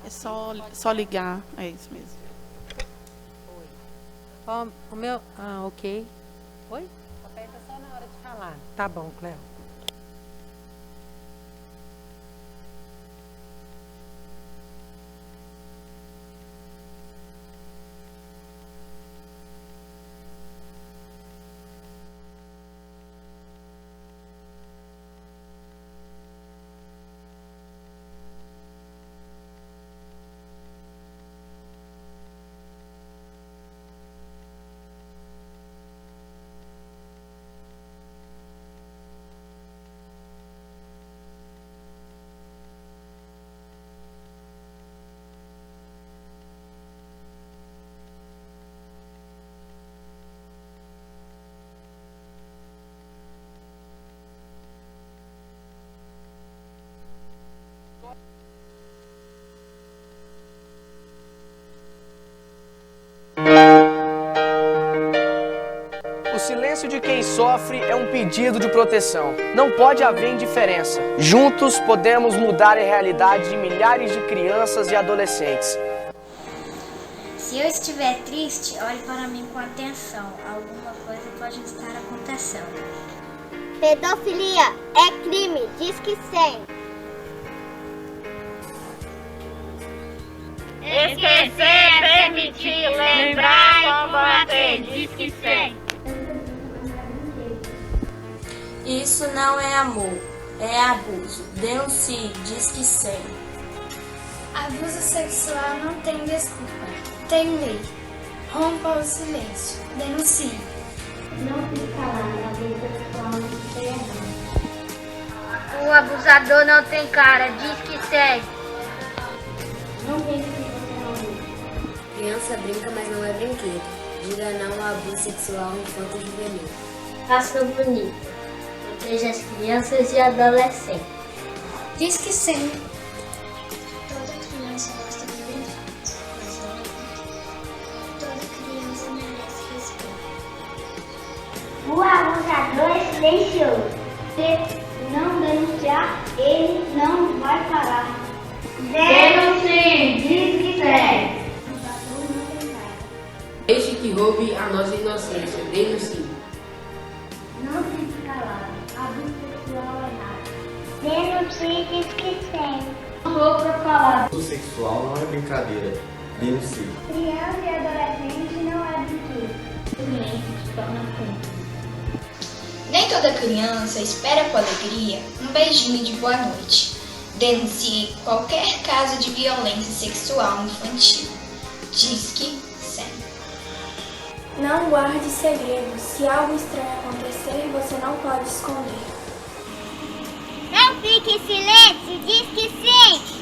É só ligar, é isso mesmo. O meu... ok. Oi? Aperta só na hora de falar. Tá bom, Cléo. O silêncio de quem sofre é um pedido de proteção. Não pode haver indiferença. Juntos podemos mudar a realidade de milhares de crianças e adolescentes. Se eu estiver triste, olhe para mim com atenção. Alguma coisa pode estar acontecendo. Pedofilia é crime, Disque 100. Esquecer é permitir, lembrar e combater, Disque 100. Isso não é amor, é abuso. Denuncie, Disque 100. Abuso sexual não tem desculpa, tem lei. Rompa o silêncio, denuncie. Não fique calado, abuso sexual não tem errado. O abusador não tem cara, Disque 100. Não pense que você não viu. Criança brinca, mas não é brinquedo. Diga não ao abuso sexual enquanto juvenil. Faça bonito. Proteja as crianças e adolescentes. Disque 100. Toda criança gosta de brincar, mas não toda criança merece respeito. O abusador é silencioso. Se não denunciar, ele não vai parar. Denuncie, Disque 100. Deixe que roube a nossa inocência. Denuncie. Não fique calado. Abuso sexual é errado. Denuncie, Disque 100. Não vou pra falar. Abuso sexual não é brincadeira. Denuncie. Criança e adolescente não é brinquedo. Nem toda criança espera com alegria um beijinho de boa noite. Denuncie qualquer caso de violência sexual infantil. Disque 100. Não guarde segredos. Se algo estranho acontecer, você não pode esconder. Não fique em silêncio, Disque 100.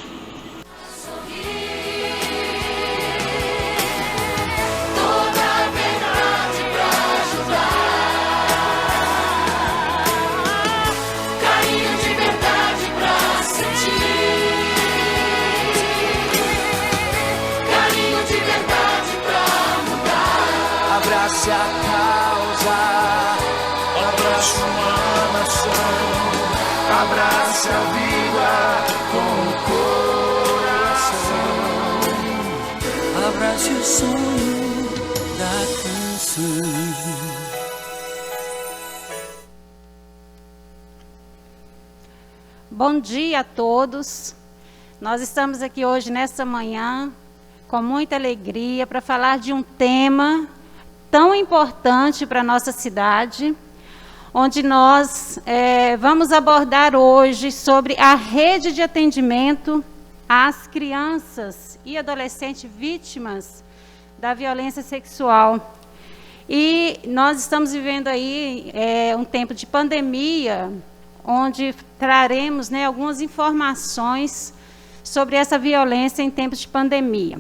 Abrace a causa, abrace uma nação, abrace a vida com o coração, abrace o sonho da canção. Bom dia a todos. Nós estamos aqui hoje, nessa manhã, com muita alegria, para falar de um tema tão importante para a nossa cidade, onde nós vamos abordar hoje sobre a rede de atendimento às crianças e adolescentes vítimas da violência sexual. E nós estamos vivendo aí um tempo de pandemia, onde traremos, algumas informações sobre essa violência em tempos de pandemia.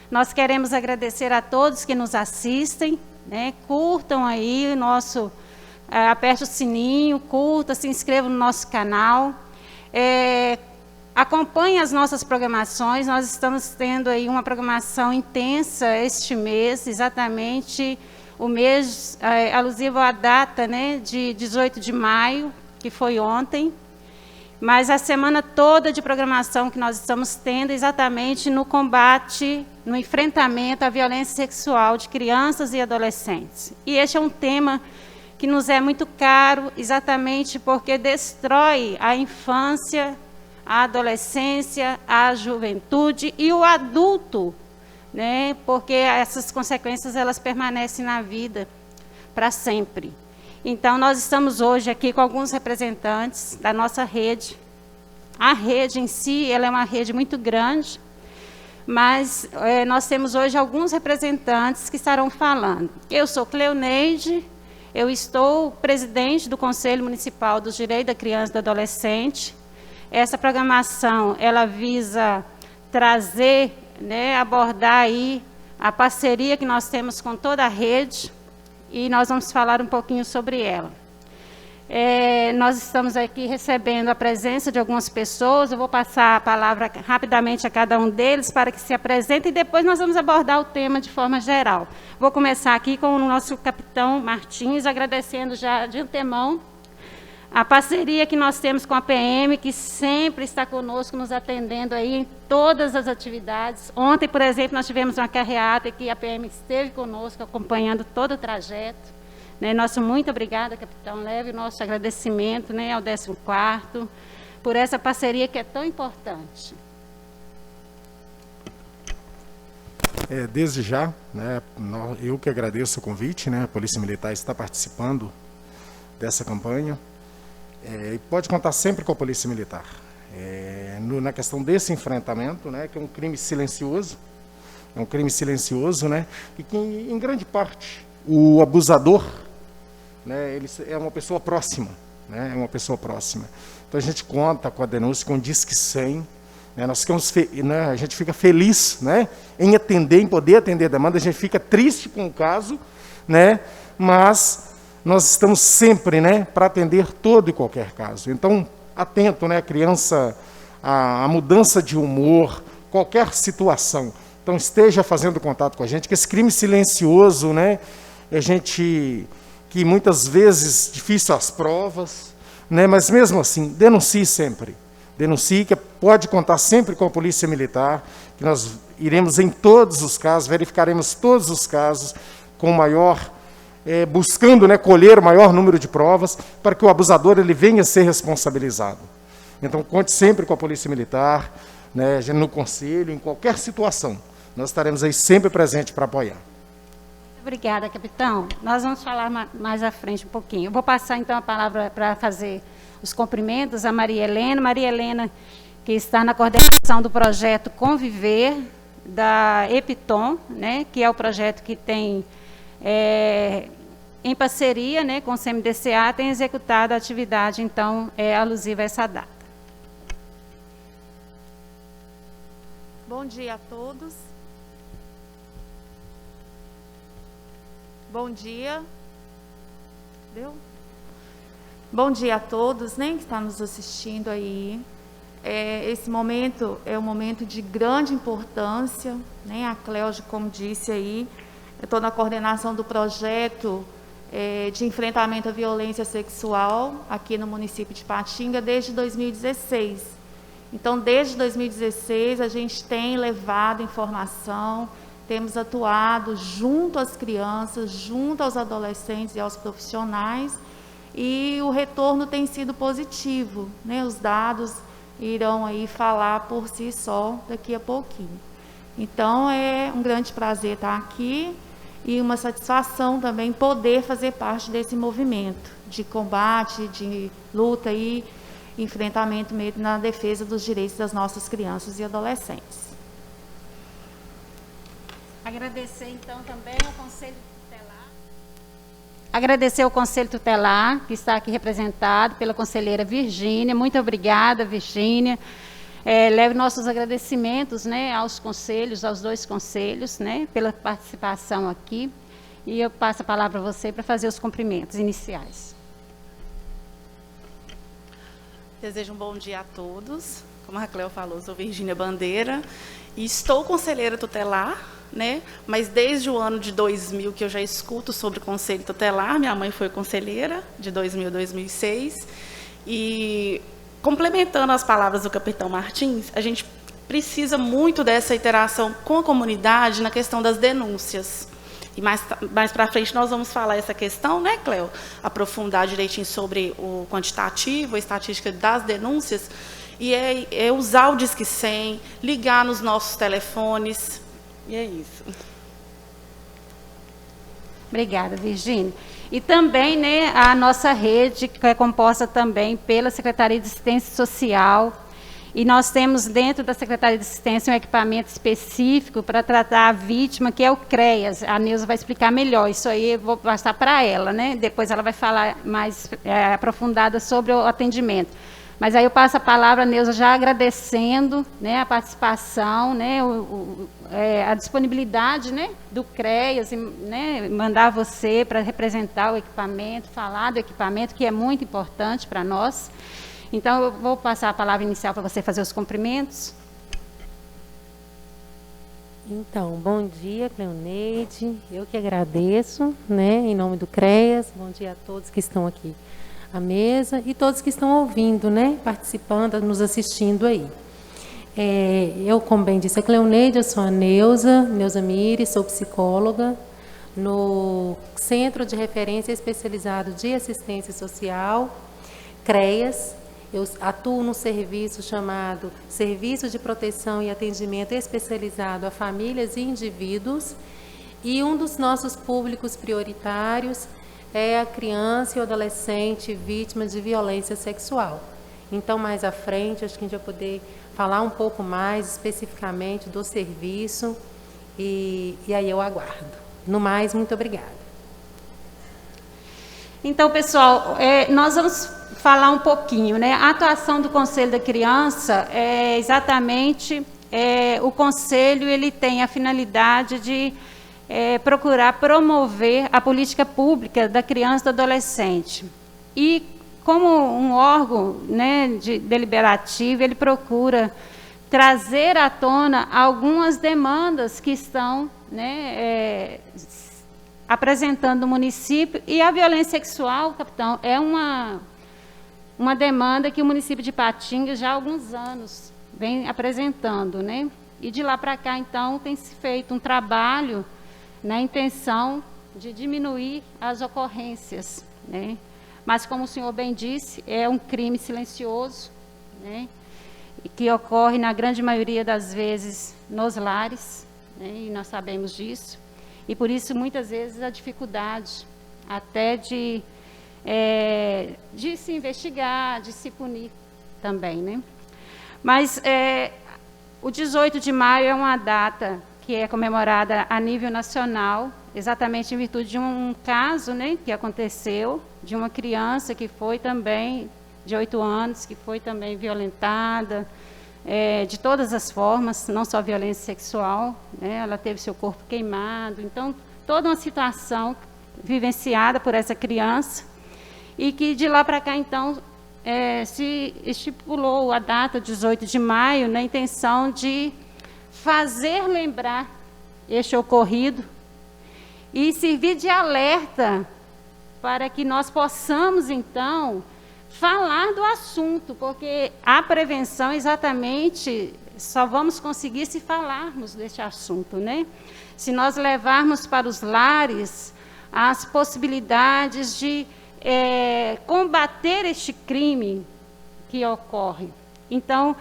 Nós queremos agradecer a todos que nos assistem, curtam aí o nosso, aperte o sininho, curta, se inscreva no nosso canal, acompanhe as nossas programações. Nós estamos tendo aí uma programação intensa este mês, exatamente o mês alusivo à data, de 18 de maio, que foi ontem. mas a semana toda de programação que nós estamos tendo exatamente no combate, no enfrentamento à violência sexual de crianças e adolescentes. E este é um tema que nos é muito caro, exatamente porque destrói a infância, a adolescência, a juventude e o adulto, né? Porque essas consequências elas permanecem na vida para sempre. Então, nós estamos hoje aqui com alguns representantes da nossa rede. A rede em si, ela é uma rede muito grande, mas nós temos hoje alguns representantes que estarão falando. Eu sou Cleoneide, eu estou presidente do Conselho Municipal dos Direitos da Criança e do Adolescente. Essa programação, ela visa trazer, né, abordar aí a parceria que nós temos com toda a rede, e nós vamos falar um pouquinho sobre ela. Nós estamos aqui recebendo a presença de algumas pessoas, eu vou passar a palavra rapidamente a cada um deles para que se apresentem, e depois nós vamos abordar o tema de forma geral. Vou começar aqui com o nosso capitão Martins, agradecendo já de antemão a parceria que nós temos com a PM, que sempre está conosco, nos atendendo aí em todas as atividades. Ontem, por exemplo, nós tivemos uma carreata que a PM esteve conosco, acompanhando todo o trajeto. Né? Nosso muito obrigada, capitão. Leve o nosso agradecimento, né, ao 14º, por essa parceria que é tão importante. Desde já, né, eu que agradeço o convite, né, a Polícia Militar está participando dessa campanha. E pode contar sempre com a Polícia Militar. Na questão desse enfrentamento, né, que é um crime silencioso, né, e que, em grande parte, o abusador, né, ele é uma pessoa próxima, né, Então, a gente conta com a denúncia, com o Disque 100, né, nós ficamos a gente fica feliz, né, em atender, em poder atender a demanda, a gente fica triste com o caso, né, mas nós estamos sempre, né, para atender todo e qualquer caso. Então, atento, né, a criança, a mudança de humor, qualquer situação. Então, esteja fazendo contato com a gente, que esse crime silencioso, né, que muitas vezes difícil as provas, né, mas mesmo assim, denuncie sempre. Denuncie, que pode contar sempre com a Polícia Militar, que nós iremos em todos os casos, verificaremos todos os casos com maior buscando, né, colher o maior número de provas para que o abusador ele venha a ser responsabilizado. Então, conte sempre com a Polícia Militar, né, no Conselho, em qualquer situação. Nós estaremos aí sempre presentes para apoiar. Obrigada, capitão. Nós vamos falar mais à frente um pouquinho. Eu vou passar, então, a palavra para fazer os cumprimentos a Maria Helena. Maria Helena, que está na coordenação do projeto Conviver, da EPITOM, né, que é o projeto que tem... em parceria, né, com o CMDCA, tem executado a atividade, então, alusiva a essa data. Bom dia a todos. Bom dia. Deu? Bom dia a todos, né, que estão nos assistindo aí. Esse momento é um momento de grande importância, né, a Cléudia, como disse aí, eu estou na coordenação do projeto de enfrentamento à violência sexual aqui no município de Patinga desde 2016. Então, desde 2016, a gente tem levado informação, temos atuado junto às crianças, junto aos adolescentes e aos profissionais, e o retorno tem sido positivo, né? Os dados irão aí falar por si só daqui a pouquinho. Então, é um grande prazer estar aqui e uma satisfação também poder fazer parte desse movimento de combate, de luta e enfrentamento mesmo na defesa dos direitos das nossas crianças e adolescentes. Agradecer, então, também ao Conselho Tutelar. Agradecer ao Conselho Tutelar, que está aqui representado pela conselheira Virgínia. Muito obrigada, Virgínia. Leve nossos agradecimentos, né, aos conselhos, aos dois conselhos, né, pela participação aqui. E eu passo a palavra a você para fazer os cumprimentos iniciais. Desejo um bom dia a todos. Como a Cléo falou, sou Virgínia Bandeira e estou conselheira tutelar, né, mas desde o ano de 2000 que eu já escuto sobre o Conselho Tutelar. Minha mãe foi conselheira de 2000 a 2006 e complementando as palavras do capitão Martins, a gente precisa muito dessa interação com a comunidade na questão das denúncias. E mais para frente nós vamos falar essa questão, né, Cleo? Aprofundar direitinho sobre o quantitativo, a estatística das denúncias, e é usar o Disque 100, ligar nos nossos telefones, e é isso. Obrigada, Virgínia. E também, né, a nossa rede, que é composta também pela Secretaria de Assistência Social, e nós temos dentro da Secretaria de Assistência um equipamento específico para tratar a vítima, que é o CREAS. A Neuza vai explicar melhor, isso aí eu vou passar para ela, né? Depois ela vai falar mais aprofundada sobre o atendimento. Mas aí eu passo a palavra, Neuza, já agradecendo, né, a participação, né, a disponibilidade, né, do CREAS, né, mandar você para representar o equipamento, falar do equipamento, que é muito importante para nós. Então, eu vou passar a palavra inicial para você fazer os cumprimentos. Então, bom dia, Cleoneide. Eu que agradeço, né, em nome do CREAS. Bom dia a todos que estão aqui à mesa e todos que estão ouvindo, né, participando, nos assistindo aí. Eu, como bem disse a Cleoneide, eu sou a Neuza Miri, sou psicóloga no Centro de Referência Especializado de Assistência Social, CREAS. Eu atuo num serviço chamado Serviço de Proteção e Atendimento Especializado a Famílias e Indivíduos, e um dos nossos públicos prioritários é a criança e o adolescente vítima de violência sexual. Então, mais à frente, acho que a gente vai poder falar um pouco mais especificamente do serviço, e aí eu aguardo. No mais, muito obrigada. Então, pessoal, nós vamos falar um pouquinho, né? A atuação do Conselho da Criança é exatamente, o Conselho ele tem a finalidade de procurar promover a política pública da criança e do adolescente. E como um órgão, né, deliberativo, ele procura trazer à tona algumas demandas que estão, né, apresentando no município. E a violência sexual, capitão, é uma demanda que o município de Ipatinga já há alguns anos vem apresentando, né? E de lá para cá, então, tem se feito um trabalho na intenção de diminuir as ocorrências, né? Mas, como o senhor bem disse, é um crime silencioso, né? E que ocorre, na grande maioria das vezes, nos lares, né? E nós sabemos disso. E, por isso, muitas vezes, a dificuldade até de se investigar, de se punir também, né? Mas o 18 de maio é uma data que é comemorada a nível nacional, exatamente em virtude de um caso, né, que aconteceu, de uma criança que foi também, de 8 anos, que foi também violentada, de todas as formas, não só violência sexual, né, ela teve seu corpo queimado. Então, toda uma situação vivenciada por essa criança, e que de lá para cá, então, se estipulou a data 18 de maio na intenção de fazer lembrar este ocorrido e servir de alerta para que nós possamos, então, falar do assunto, porque a prevenção, exatamente, só vamos conseguir se falarmos deste assunto, né? Se nós levarmos para os lares as possibilidades de combater este crime que ocorre. Então,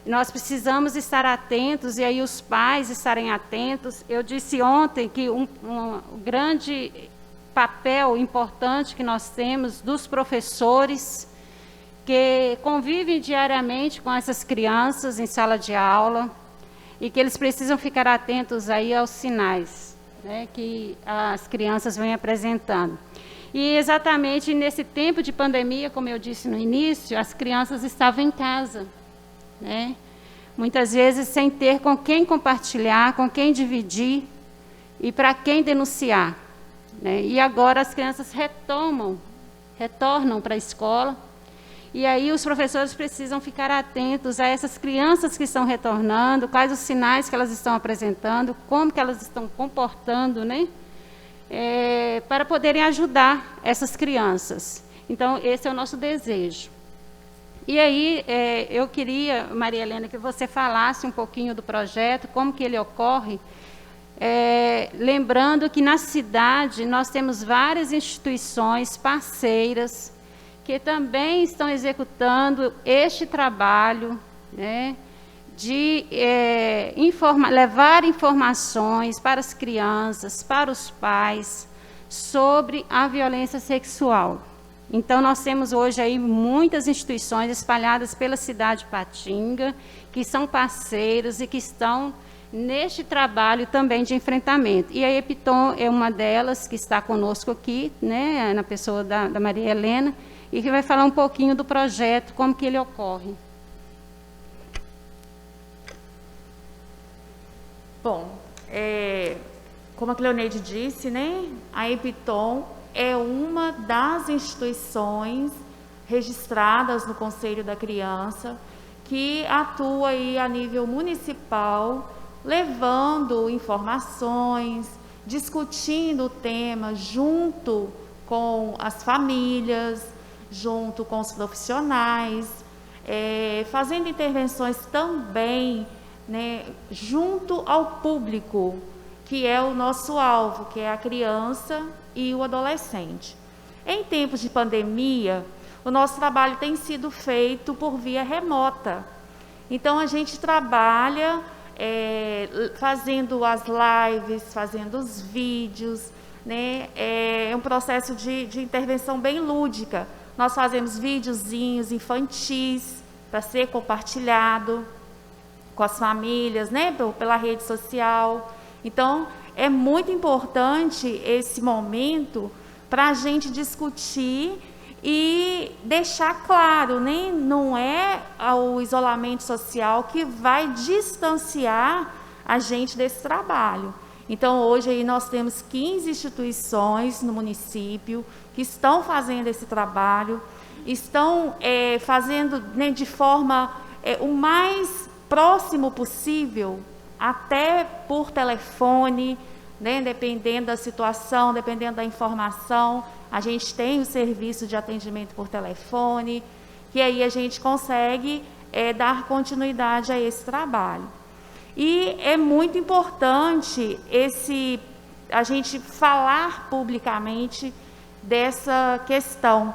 nós precisamos estar atentos, e aí os pais estarem atentos. Eu disse ontem que um grande papel importante que nós temos dos professores, que convivem diariamente com essas crianças em sala de aula, e que eles precisam ficar atentos aí aos sinais, né, que as crianças vêm apresentando. E exatamente nesse tempo de pandemia, como eu disse no início, as crianças estavam em casa, né? Muitas vezes sem ter com quem compartilhar, com quem dividir e para quem denunciar, né? E agora as crianças retornam para a escola, e aí os professores precisam ficar atentos a essas crianças que estão retornando, quais os sinais que elas estão apresentando, como que elas estão comportando, né? Para poderem ajudar essas crianças. Então, esse é o nosso desejo. E aí, eu queria, Maria Helena, que você falasse um pouquinho do projeto, como que ele ocorre, lembrando que na cidade nós temos várias instituições parceiras que também estão executando este trabalho, né, de levar informações para as crianças, para os pais, sobre a violência sexual. Então, nós temos hoje aí muitas instituições espalhadas pela cidade de Patinga, que são parceiros e que estão neste trabalho também de enfrentamento. E a Epitom é uma delas que está conosco aqui, né, na pessoa da Maria Helena, e que vai falar um pouquinho do projeto, como que ele ocorre. Bom, como a Cleoneide disse, né, a Epitom é uma das instituições registradas no Conselho da Criança que atua aí a nível municipal, levando informações, discutindo o tema junto com as famílias, junto com os profissionais, fazendo intervenções também, né, junto ao público, que é o nosso alvo, que é a criança e o adolescente. Em tempos de pandemia, o nosso trabalho tem sido feito por via remota. Então, a gente trabalha fazendo as lives, fazendo os vídeos, né? É um processo de intervenção bem lúdica. Nós fazemos videozinhos infantis para ser compartilhado com as famílias, né? Pela rede social. Então, é muito importante esse momento para a gente discutir e deixar claro, né? Não é o isolamento social que vai distanciar a gente desse trabalho. Então, hoje aí nós temos 15 instituições no município que estão fazendo esse trabalho, estão fazendo, né, de forma o mais próximo possível, até por telefone, né, dependendo da situação, dependendo da informação, a gente tem o serviço de atendimento por telefone, que aí a gente consegue dar continuidade a esse trabalho. E é muito importante a gente falar publicamente dessa questão,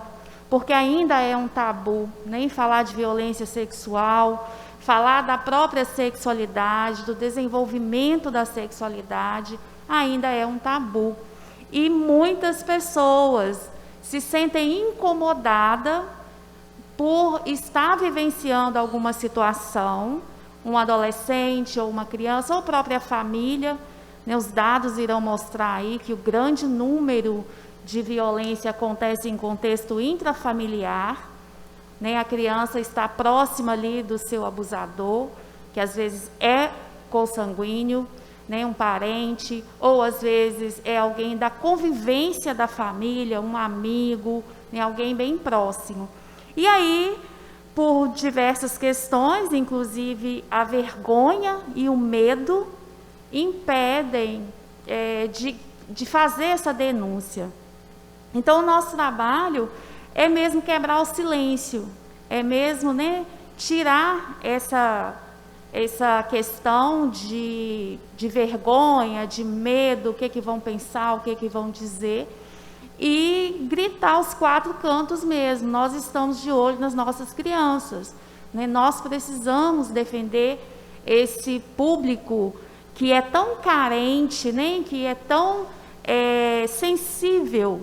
porque ainda é um tabu, nem falar de violência sexual, falar da própria sexualidade, do desenvolvimento da sexualidade, ainda é um tabu. E muitas pessoas se sentem incomodadas por estar vivenciando alguma situação, um adolescente ou uma criança, ou própria família, né? Os dados irão mostrar aí que o grande número de violência acontece em contexto intrafamiliar, né? A criança está próxima ali do seu abusador, que às vezes é consanguíneo, né? Um parente, ou às vezes é alguém da convivência da família, um amigo, né? Alguém bem próximo. E aí, por diversas questões, inclusive a vergonha e o medo, impedem de fazer essa denúncia. Então, o nosso trabalho é mesmo quebrar o silêncio, é mesmo, né, tirar essa questão de vergonha, de medo, o que vão pensar, o que vão dizer, e gritar aos quatro cantos mesmo. Nós estamos de olho nas nossas crianças, né? Nós precisamos defender esse público que é tão carente, né? Que é tão sensível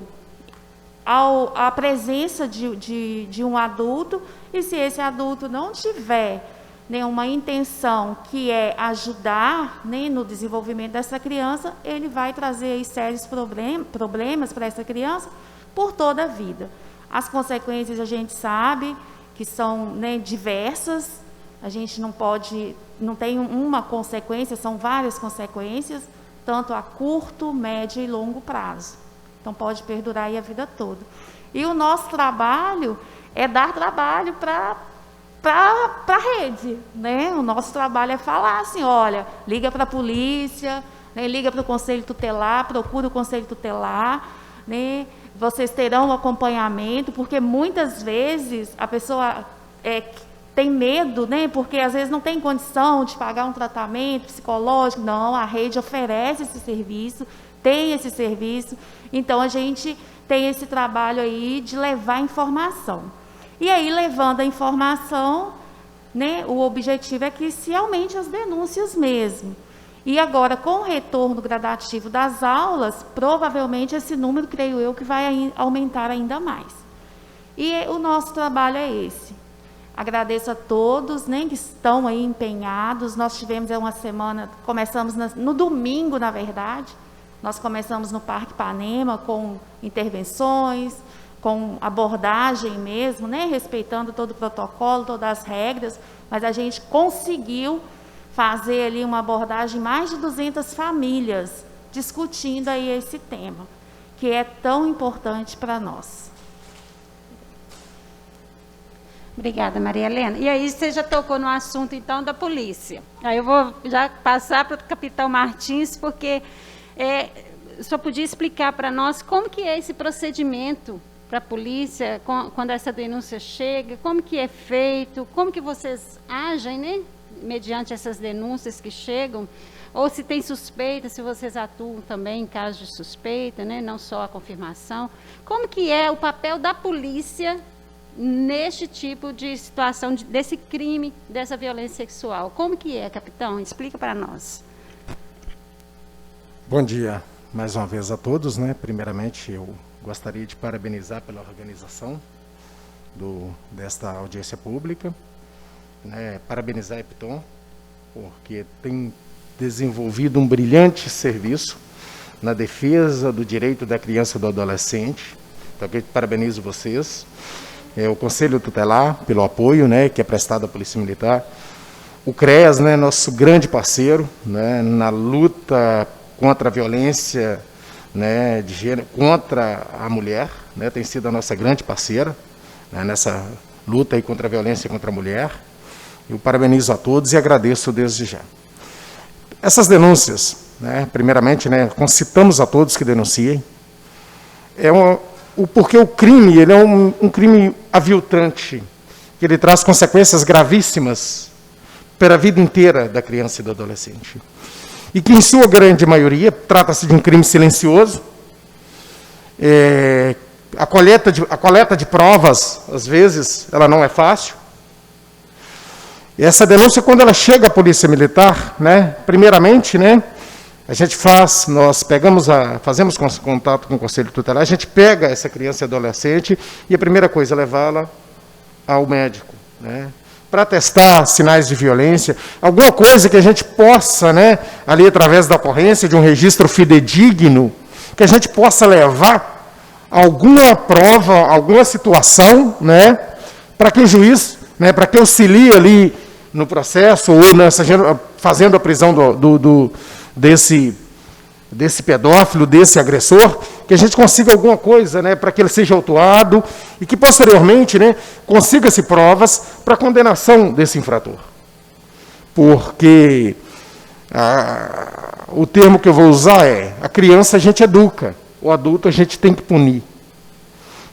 à presença de um adulto, e se esse adulto não tiver nenhuma intenção que é ajudar, né, no desenvolvimento dessa criança, ele vai trazer aí sérios problemas para essa criança por toda a vida. As consequências a gente sabe que são, né, diversas, a gente não tem uma consequência, são várias consequências, tanto a curto, médio e longo prazo. Então, pode perdurar aí a vida toda. E o nosso trabalho é dar trabalho para a rede, né? O nosso trabalho é falar assim, olha, liga para a polícia, né? Liga para o Conselho Tutelar, procura o Conselho Tutelar, né? Vocês terão um acompanhamento, porque muitas vezes a pessoa tem medo, né? Porque às vezes não tem condição de pagar um tratamento psicológico. Não, a rede oferece esse serviço, tem esse serviço. Então, a gente tem esse trabalho aí de levar informação. E aí, levando a informação, né, o objetivo é que se aumente as denúncias mesmo. E agora, com o retorno gradativo das aulas, provavelmente esse número, creio eu, que vai aumentar ainda mais. E o nosso trabalho é esse. Agradeço a todos, né, que estão aí empenhados. Nós tivemos uma semana, começamos no domingo, na verdade. Nós começamos no Parque Ipanema com intervenções, com abordagem mesmo, né, respeitando todo o protocolo, todas as regras, mas a gente conseguiu fazer ali uma abordagem, mais de 200 famílias, discutindo aí esse tema, que é tão importante para nós. Obrigada, Maria Helena. E aí você já tocou no assunto, então, da polícia. Aí eu vou já passar para o capitão Martins, porque só podia explicar para nós como que é esse procedimento para a polícia, quando essa denúncia chega, como que é feito, como que vocês agem, né, mediante essas denúncias que chegam, ou se tem suspeita, se vocês atuam também em caso de suspeita, né, não só a confirmação. Como que é o papel da polícia neste tipo de situação, desse crime, dessa violência sexual? Como que é, capitão? Explica para nós. Bom dia mais uma vez a todos, né? Primeiramente, eu gostaria de parabenizar pela organização desta audiência pública, né? Parabenizar a EPTOM, porque tem desenvolvido um brilhante serviço na defesa do direito da criança e do adolescente. Então, eu parabenizo vocês. O Conselho Tutelar, pelo apoio, né, que é prestado à Polícia Militar. O CREAS, né, nosso grande parceiro, né, na luta contra a violência, né, de gênero, contra a mulher, né, tem sido a nossa grande parceira, né, nessa luta aí contra a violência contra a mulher. Eu parabenizo a todos e agradeço desde já. Essas denúncias, né, primeiramente, né, concitamos a todos que denunciem. Porque o crime, ele é um crime aviltante, que ele traz consequências gravíssimas para a vida inteira da criança e do adolescente. E que, em sua grande maioria, trata-se de um crime silencioso. A coleta de provas, às vezes, ela não é fácil. E essa denúncia, quando ela chega à Polícia Militar, né, primeiramente, né, nós fazemos contato com o Conselho Tutelar, a gente pega essa criança e adolescente e a primeira coisa é levá-la ao médico, né, para testar sinais de violência, alguma coisa que a gente possa, né, ali através da ocorrência de um registro fidedigno, que a gente possa levar alguma prova, alguma situação, né, para que o juiz, né, para que auxilie ali no processo ou fazendo a prisão desse pedófilo, desse agressor, que a gente consiga alguma coisa, né, para que ele seja autuado e que, posteriormente, né, consiga-se provas para a condenação desse infrator. Porque o termo que eu vou usar é: a criança a gente educa, o adulto a gente tem que punir.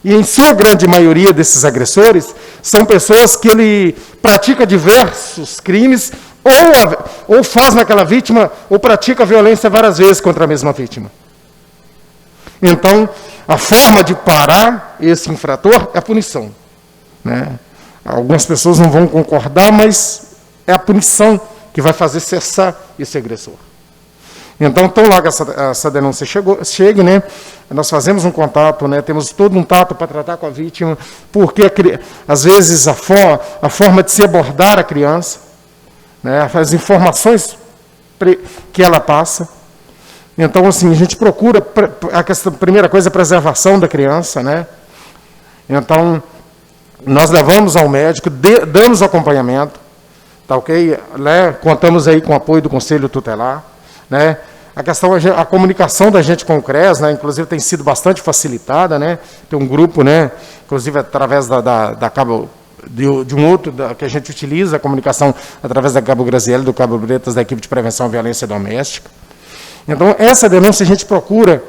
E, em sua grande maioria desses agressores, são pessoas que ele pratica diversos crimes, ou faz naquela vítima, ou pratica violência várias vezes contra a mesma vítima. Então, a forma de parar esse infrator é a punição, né? Algumas pessoas não vão concordar, mas é a punição que vai fazer cessar esse agressor. Então, tão logo essa denúncia chegue, né, nós fazemos um contato, né, temos todo um tato para tratar com a vítima, porque, às vezes, a forma de se abordar a criança, né, as informações que ela passa. Então, assim, a gente procura, a primeira coisa, a preservação da criança, né? Então, nós levamos ao médico, damos acompanhamento, tá ok? Né? Contamos aí com o apoio do Conselho Tutelar, né? A comunicação da gente com o CREAS, né, inclusive, tem sido bastante facilitada, né? Tem um grupo, né, inclusive através de um outro que a gente utiliza, a comunicação através da Cabo Graziele, do Cabo Bretas, da equipe de prevenção à violência doméstica. Então, essa denúncia a gente procura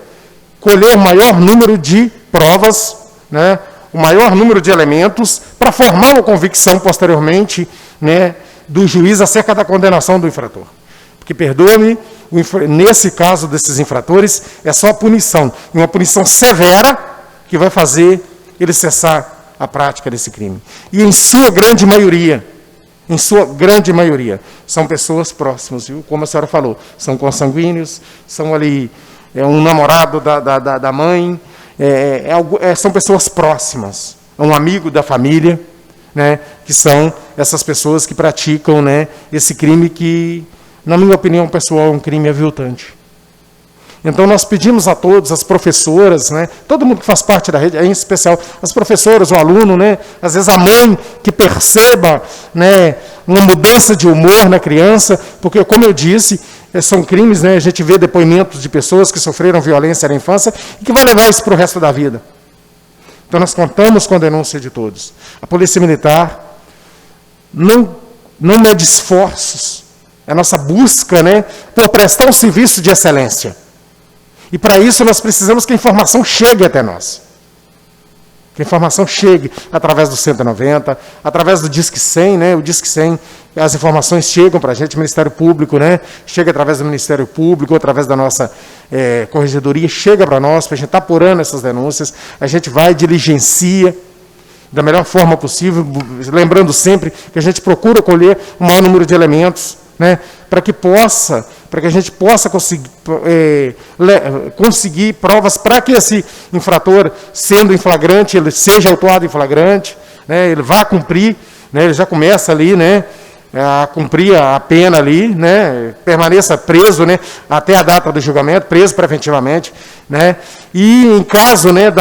colher o maior número de provas, né, o maior número de elementos para formar uma convicção posteriormente, né, do juiz acerca da condenação do infrator. Porque, perdoe-me, nesse caso desses infratores, é só a punição, e uma punição severa que vai fazer ele cessar a prática desse crime. E em sua grande maioria, são pessoas próximas, viu? Como a senhora falou, são consanguíneos, são ali um namorado da mãe, são pessoas próximas, um amigo da família, né, que são essas pessoas que praticam, né, esse crime que, na minha opinião pessoal, é um crime aviltante. Então nós pedimos a todos, as professoras, né, todo mundo que faz parte da rede, em especial as professoras, o aluno, né, às vezes a mãe que perceba, né, uma mudança de humor na criança, porque, como eu disse, são crimes, né, a gente vê depoimentos de pessoas que sofreram violência na infância e que vai levar isso para o resto da vida. Então nós contamos com a denúncia de todos. A Polícia Militar não mede esforços, é a nossa busca, né, por prestar um serviço de excelência. E para isso nós precisamos que a informação chegue até nós. Que a informação chegue através do 190, através do Disque 100, né? O Disque 100, as informações chegam para a gente, o Ministério Público, né? Chega através do Ministério Público, através da nossa corregedoria, chega para nós, para a gente estar apurando essas denúncias, a gente vai, diligencia da melhor forma possível, lembrando sempre que a gente procura colher o maior número de elementos, né? Para que a gente possa conseguir provas para que esse infrator, sendo em flagrante, ele seja autuado em flagrante, né, ele vá cumprir, né, ele já começa ali, né, a cumprir a pena ali, né, permaneça preso, né, até a data do julgamento, preso preventivamente, né, e em caso, né,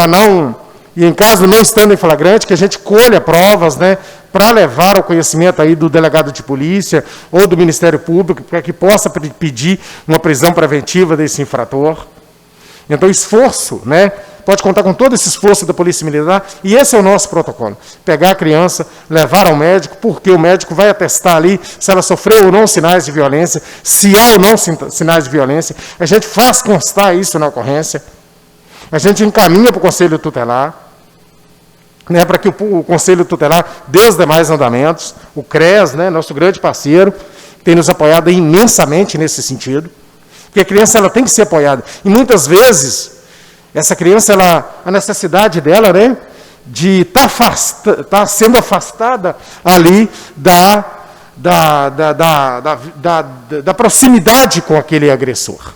não estando em flagrante, que a gente colha provas, né, para levar ao conhecimento aí do delegado de polícia ou do Ministério Público, para que possa pedir uma prisão preventiva desse infrator. Então, esforço, né? Pode contar com todo esse esforço da Polícia Militar, e esse é o nosso protocolo. Pegar a criança, levar ao médico, porque o médico vai atestar ali se ela sofreu ou não sinais de violência, se há ou não sinais de violência. A gente faz constar isso na ocorrência. A gente encaminha para o Conselho Tutelar, né, para que o Conselho Tutelar dê os demais andamentos. O CREAS, né, nosso grande parceiro, tem nos apoiado imensamente nesse sentido, porque a criança ela tem que ser apoiada. E muitas vezes, essa criança, a necessidade dela, né, de estar sendo afastada ali da proximidade com aquele agressor.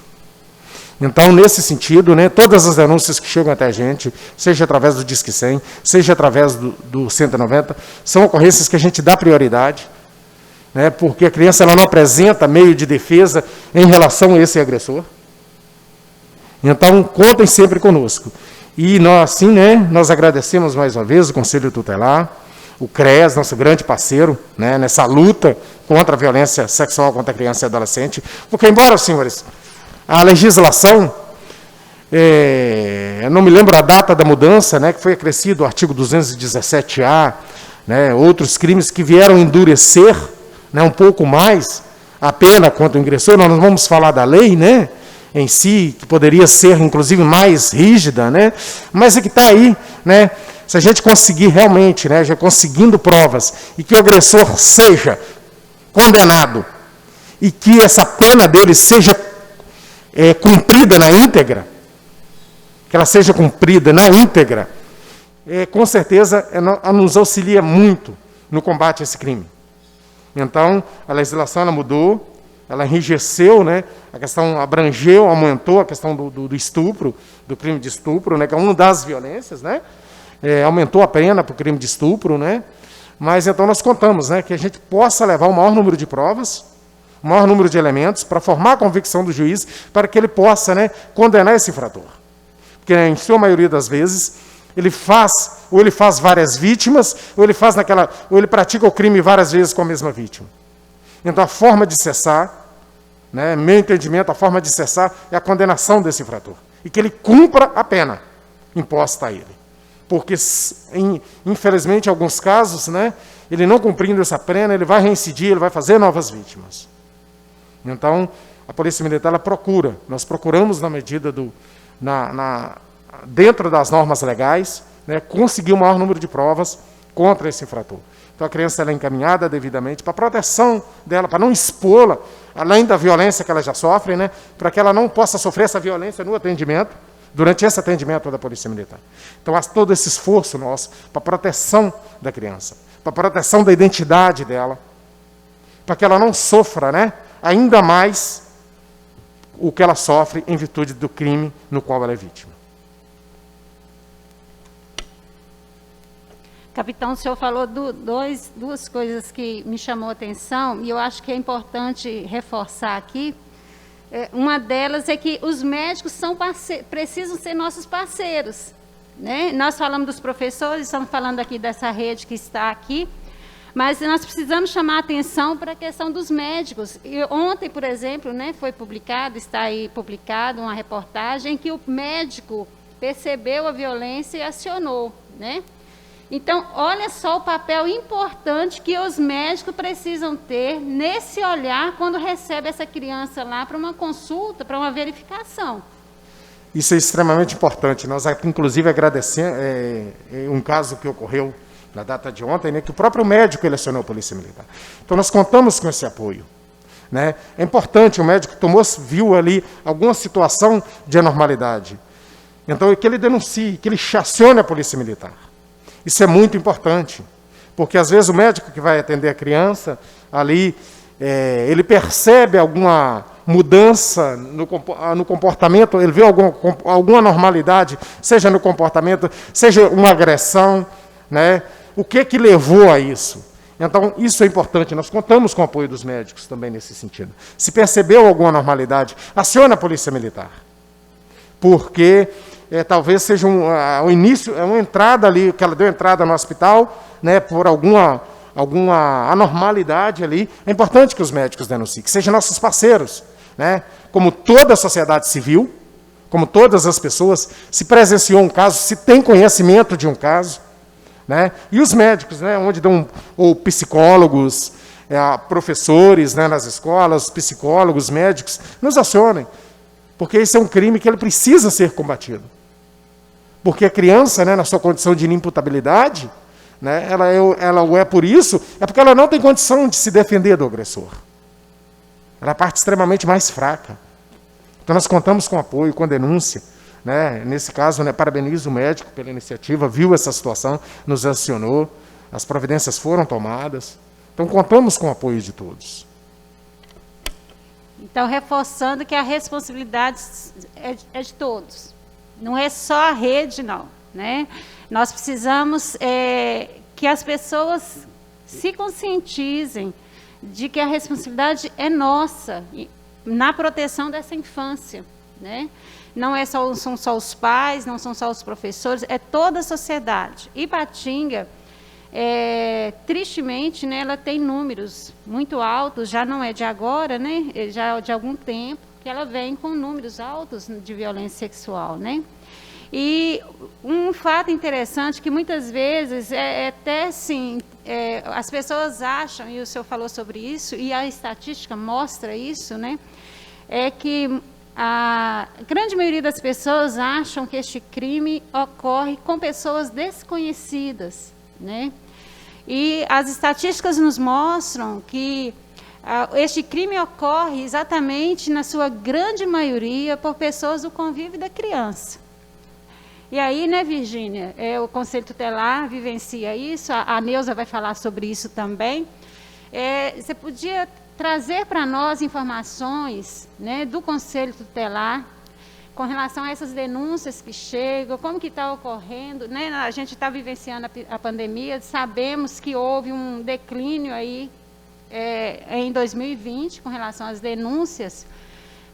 Então, nesse sentido, né, todas as denúncias que chegam até a gente, seja através do Disque 100, seja através do 190, são ocorrências que a gente dá prioridade, né, porque a criança ela não apresenta meio de defesa em relação a esse agressor. Então, contem sempre conosco. E nós, assim, né, nós agradecemos mais uma vez o Conselho Tutelar, o CREAS, nosso grande parceiro, né, nessa luta contra a violência sexual contra a criança e adolescente, porque, embora, senhores, a legislação, eu não me lembro a data da mudança, né, que foi acrescido o artigo 217A, né, outros crimes que vieram endurecer, né, um pouco mais a pena contra o agressor. Nós não vamos falar da lei, né, em si, que poderia ser, inclusive, mais rígida, né, mas é que está aí, né, se a gente conseguir realmente, né, já conseguindo provas, e que o agressor seja condenado, e que essa pena dele seja cumprida na íntegra, que ela seja cumprida na íntegra, com certeza nos auxilia muito no combate a esse crime. Então, a legislação ela mudou, ela enrijeceu, né, a questão abrangeu, aumentou a questão do estupro, do crime de estupro, né, que é uma das violências, né, aumentou a pena para o crime de estupro, né, mas então nós contamos, né, que a gente possa levar o maior número de provas, o maior número de elementos, para formar a convicção do juiz, para que ele possa, né, condenar esse infrator. Porque, em sua maioria das vezes, ele faz várias vítimas, ou ele pratica o crime várias vezes com a mesma vítima. Então, a forma de cessar, né, meu entendimento, a forma de cessar é a condenação desse infrator. E que ele cumpra a pena imposta a ele. Porque, infelizmente, em alguns casos, né, ele não cumprindo essa pena, ele vai reincidir, ele vai fazer novas vítimas. Então, a Polícia Militar ela procura, nós procuramos na medida dentro das normas legais, né, conseguir o maior número de provas contra esse infrator. Então a criança ela é encaminhada devidamente para a proteção dela, para não expô-la, além da violência que ela já sofre, né, para que ela não possa sofrer essa violência no atendimento, durante esse atendimento da Polícia Militar. Então há todo esse esforço nosso para a proteção da criança, para a proteção da identidade dela, para que ela não sofra, né, ainda mais o que ela sofre em virtude do crime no qual ela é vítima. Capitão, o senhor falou duas coisas que me chamou a atenção, e eu acho que é importante reforçar aqui. Uma delas é que os médicos precisam ser nossos parceiros, né? Nós falamos dos professores, estamos falando aqui dessa rede que está aqui, mas nós precisamos chamar a atenção para a questão dos médicos. E ontem, por exemplo, né, foi publicado, está aí publicado uma reportagem em que o médico percebeu a violência e acionou, né? Então, olha só o papel importante que os médicos precisam ter nesse olhar quando recebe essa criança lá para uma consulta, para uma verificação. Isso é extremamente importante. Nós, inclusive, agradecemos um caso que ocorreu na data de ontem, né, que o próprio médico ele acionou a Polícia Militar. Então, nós contamos com esse apoio, né? É importante, o médico viu ali alguma situação de anormalidade. Então, que ele denuncie, que ele acione a Polícia Militar. Isso é muito importante, porque às vezes o médico que vai atender a criança, ali, ele percebe alguma mudança no comportamento, ele vê alguma anormalidade, seja no comportamento, seja uma agressão, né? O que levou a isso? Então, isso é importante, nós contamos com o apoio dos médicos também nesse sentido. Se percebeu alguma anormalidade, acione a Polícia Militar, porque talvez seja um início, uma entrada ali, que ela deu entrada no hospital, né, por alguma anormalidade ali. É importante que os médicos denunciem, que sejam nossos parceiros, né, como toda a sociedade civil, como todas as pessoas, se presenciou um caso, se tem conhecimento de um caso, né, e os médicos, né, onde dão, ou psicólogos, professores, né, nas escolas, psicólogos, médicos, nos acionem, porque esse é um crime que ele precisa ser combatido. Porque a criança, né, na sua condição de inimputabilidade, né, ela o é por isso, é porque ela não tem condição de se defender do agressor. Ela é a parte extremamente mais fraca. Então nós contamos com apoio, com denúncia, né? Nesse caso, né, parabenizo o médico pela iniciativa, viu essa situação, nos acionou, as providências foram tomadas. Então contamos com o apoio de todos. Então, reforçando que a responsabilidade é de todos. Não é só a rede, não, né? Nós precisamos que as pessoas se conscientizem de que a responsabilidade é nossa na proteção dessa infância, né? Não são só os pais, não são só os professores, é toda a sociedade. Ipatinga, tristemente, né, ela tem números muito altos, já não é de agora, né, já de algum tempo, que ela vem com números altos de violência sexual, né? E um fato interessante que muitas vezes até assim, as pessoas acham, e o senhor falou sobre isso, e a estatística mostra isso, né, é que a grande maioria das pessoas acham que este crime ocorre com pessoas desconhecidas, né? E as estatísticas nos mostram que este crime ocorre exatamente, na sua grande maioria, por pessoas do convívio da criança. E aí, né, Virgínia, o Conselho Tutelar vivencia isso, a Neuza vai falar sobre isso também. Você podia trazer para nós informações, né, do Conselho Tutelar com relação a essas denúncias que chegam, como que está ocorrendo, né? A gente está vivenciando a pandemia, sabemos que houve um declínio aí em 2020 com relação às denúncias,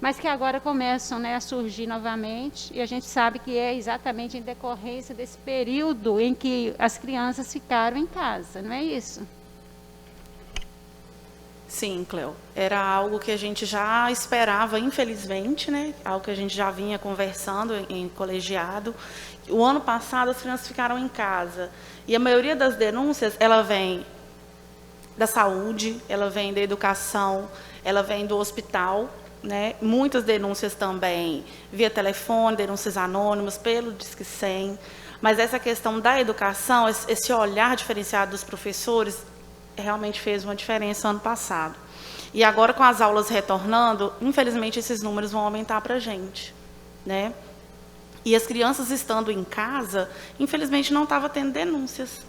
mas que agora começam, né, a surgir novamente, e a gente sabe que é exatamente em decorrência desse período em que as crianças ficaram em casa, não é isso? Sim, Cleo. Era algo que a gente já esperava, infelizmente, né? Algo que a gente já vinha conversando em colegiado. O ano passado, as crianças ficaram em casa. E a maioria das denúncias, ela vem da saúde, ela vem da educação, ela vem do hospital, né? Muitas denúncias também via telefone, denúncias anônimas, pelo Disque 100. Mas essa questão da educação, esse olhar diferenciado dos professores, realmente fez uma diferença ano passado. E agora, com as aulas retornando, infelizmente, esses números vão aumentar para a gente, né? E as crianças estando em casa, infelizmente, não estavam tendo denúncias,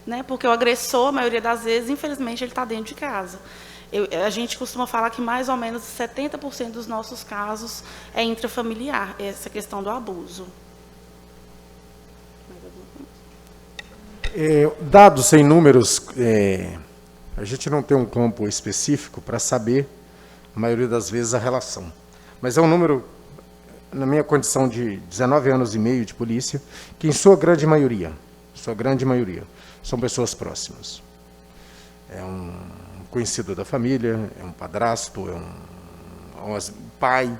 né? Porque o agressor, a maioria das vezes, infelizmente, ele está dentro de casa. A gente costuma falar que mais ou menos 70% dos nossos casos é intrafamiliar, essa questão do abuso. Dados sem números, a gente não tem um campo específico para saber, a maioria das vezes, a relação. Mas é um número, na minha condição de 19 anos e meio de polícia, que em sua grande maioria, são pessoas próximas. É um conhecido da família, é um padrasto, é um pai,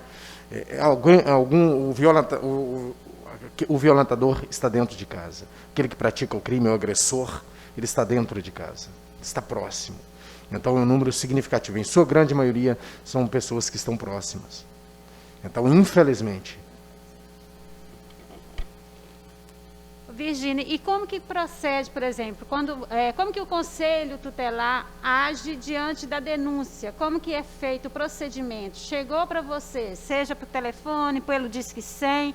o violentador está dentro de casa. Aquele que pratica o crime, o agressor, ele está dentro de casa, está próximo. Então, é um número significativo. Em sua grande maioria, são pessoas que estão próximas. Então, infelizmente... Virgínia, e como que procede, por exemplo, como que o Conselho Tutelar age diante da denúncia? Como que é feito o procedimento? Chegou para você, seja por telefone, pelo Disque 100,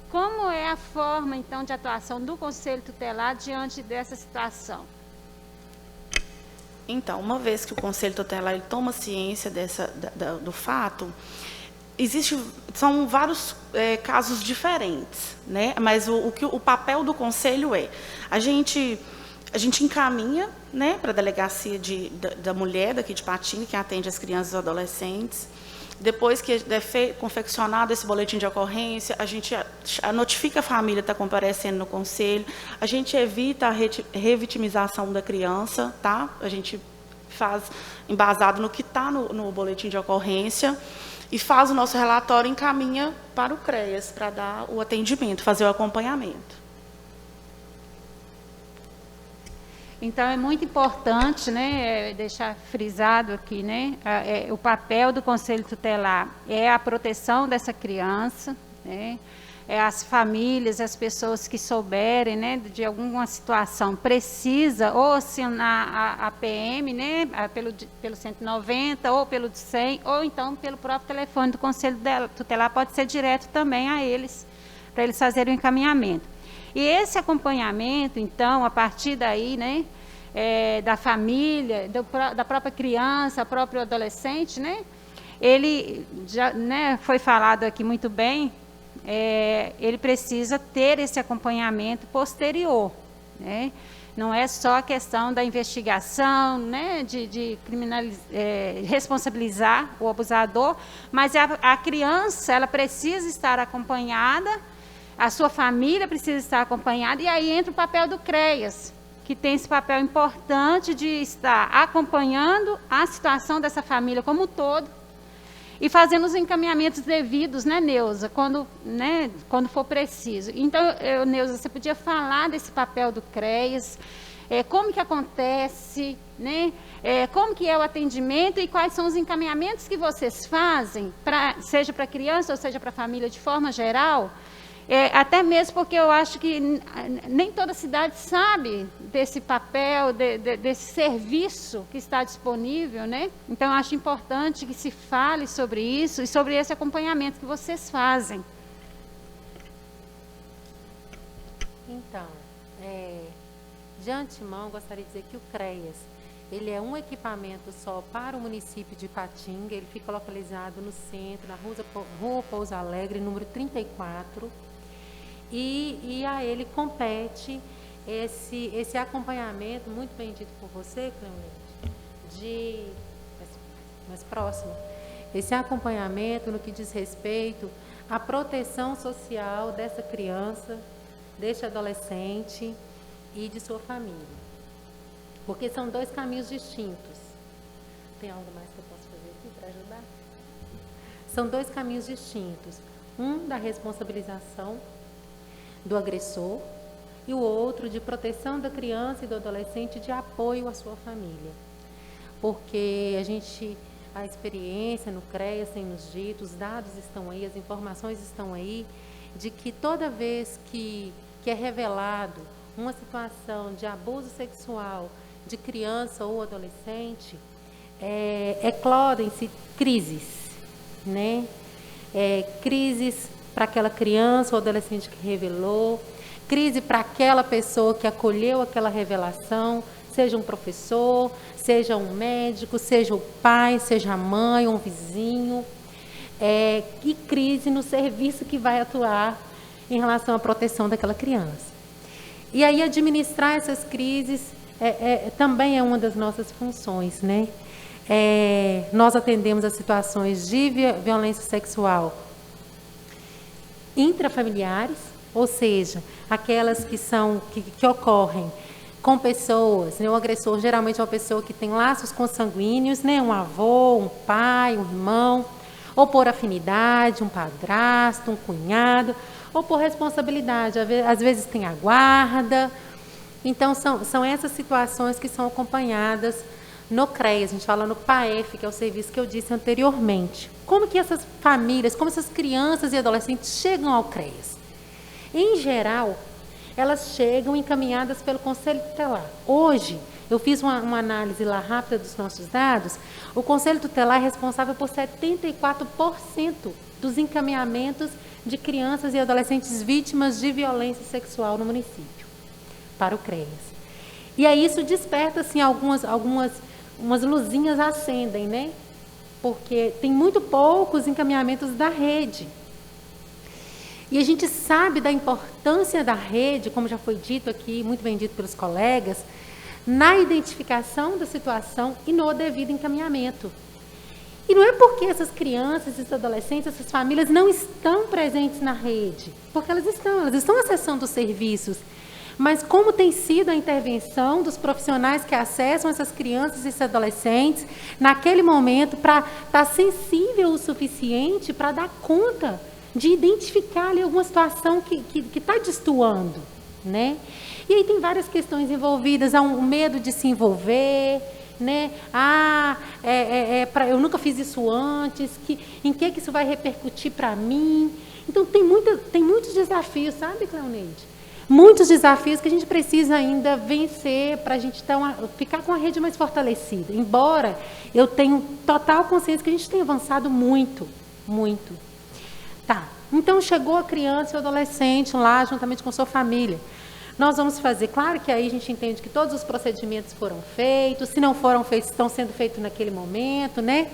como é a forma, então, de atuação do Conselho Tutelar diante dessa situação? Então, uma vez que o Conselho Tutelar ele toma ciência do fato, são vários casos diferentes, né? Mas o papel do Conselho a gente encaminha, né, para a delegacia da mulher daqui de Patinga, que atende as crianças e adolescentes. Depois que é confeccionado esse boletim de ocorrência, a gente notifica a família que está comparecendo no conselho, a gente evita a revitimização da criança, tá? A gente faz embasado no que está no boletim de ocorrência e faz o nosso relatório e encaminha para o CREAS, para dar o atendimento, fazer o acompanhamento. Então, é muito importante, né, deixar frisado aqui, né, o papel do Conselho Tutelar é a proteção dessa criança, né, as famílias, as pessoas que souberem, né, de alguma situação precisa ou acionar a PM, né, pelo 190 ou pelo 100, ou então pelo próprio telefone do Conselho Tutelar, pode ser direto também a eles, para eles fazerem o encaminhamento. E esse acompanhamento, então, a partir daí, né, da família, da própria criança, próprio adolescente, né, ele já, né, foi falado aqui muito bem, ele precisa ter esse acompanhamento posterior, né? Não é só a questão da investigação, né, de responsabilizar o abusador, mas a criança ela precisa estar acompanhada, a sua família precisa estar acompanhada, e aí entra o papel do CREAS, que tem esse papel importante de estar acompanhando a situação dessa família como um todo e fazendo os encaminhamentos devidos, né, Neuza, quando for preciso. Então, Neuza, você podia falar desse papel do CREAS, como que acontece, né, como que é o atendimento e quais são os encaminhamentos que vocês fazem, seja para a criança ou seja para a família de forma geral. Até mesmo porque eu acho que nem toda cidade sabe desse papel, desse serviço que está disponível, né? Então, eu acho importante que se fale sobre isso e sobre esse acompanhamento que vocês fazem. Então, de antemão, gostaria de dizer que o CREAS, ele é um equipamento só para o município de Patinga, ele fica localizado no centro, na Rua Pouso Alegre, número 34, e a ele compete esse acompanhamento, muito bem dito por você, Cleonete, mais próximo, esse acompanhamento no que diz respeito à proteção social dessa criança, deste adolescente e de sua família. Porque são dois caminhos distintos. Tem algo mais que eu posso fazer aqui para ajudar? São dois caminhos distintos. Um da responsabilização do agressor e o outro de proteção da criança e do adolescente, de apoio à sua família. Porque a experiência no CREAS tem nos dito, os dados estão aí, as informações estão aí, de que toda vez que que é revelado uma situação de abuso sexual de criança ou adolescente, eclodem-se crises, né? Crises para aquela criança ou adolescente que revelou, crise para aquela pessoa que acolheu aquela revelação, seja um professor, seja um médico, seja o pai, seja a mãe, um vizinho, e crise no serviço que vai atuar em relação à proteção daquela criança. E aí administrar essas crises também é uma das nossas funções, né? Nós atendemos a situações de violência sexual intrafamiliares, ou seja, aquelas que ocorrem com pessoas, né? O agressor geralmente é uma pessoa que tem laços consanguíneos, né? Um avô, um pai, um irmão, ou por afinidade, um padrasto, um cunhado, ou por responsabilidade, às vezes tem a guarda. Então, são essas situações que são acompanhadas no CREAS, a gente fala no PAEF, que é o serviço que eu disse anteriormente. Como que essas famílias, como essas crianças e adolescentes chegam ao CREAS? Em geral, elas chegam encaminhadas pelo Conselho Tutelar. Hoje, eu fiz uma análise lá rápida dos nossos dados, o Conselho Tutelar é responsável por 74% dos encaminhamentos de crianças e adolescentes vítimas de violência sexual no município, para o CREAS. E aí isso desperta, assim, umas luzinhas acendem, né? Porque tem muito poucos encaminhamentos da rede. E a gente sabe da importância da rede, como já foi dito aqui, muito bem dito pelos colegas, na identificação da situação e no devido encaminhamento. E não é porque essas crianças, esses adolescentes, essas famílias não estão presentes na rede, porque elas estão acessando os serviços. Mas como tem sido a intervenção dos profissionais que acessam essas crianças e esses adolescentes naquele momento para estar sensível o suficiente para dar conta de identificar ali alguma situação que está destoando, né? E aí tem várias questões envolvidas, há um medo de se envolver, né? Eu nunca fiz isso antes, em que isso vai repercutir para mim? Então tem muitos desafios, sabe, Cleoneide? Muitos desafios que a gente precisa ainda vencer para a gente ficar com a rede mais fortalecida. Embora eu tenha total consciência que a gente tem avançado muito, muito. Tá, então chegou a criança e o adolescente lá, juntamente com sua família. Nós vamos fazer, claro que aí a gente entende que todos os procedimentos foram feitos, se não foram feitos, estão sendo feitos naquele momento, né?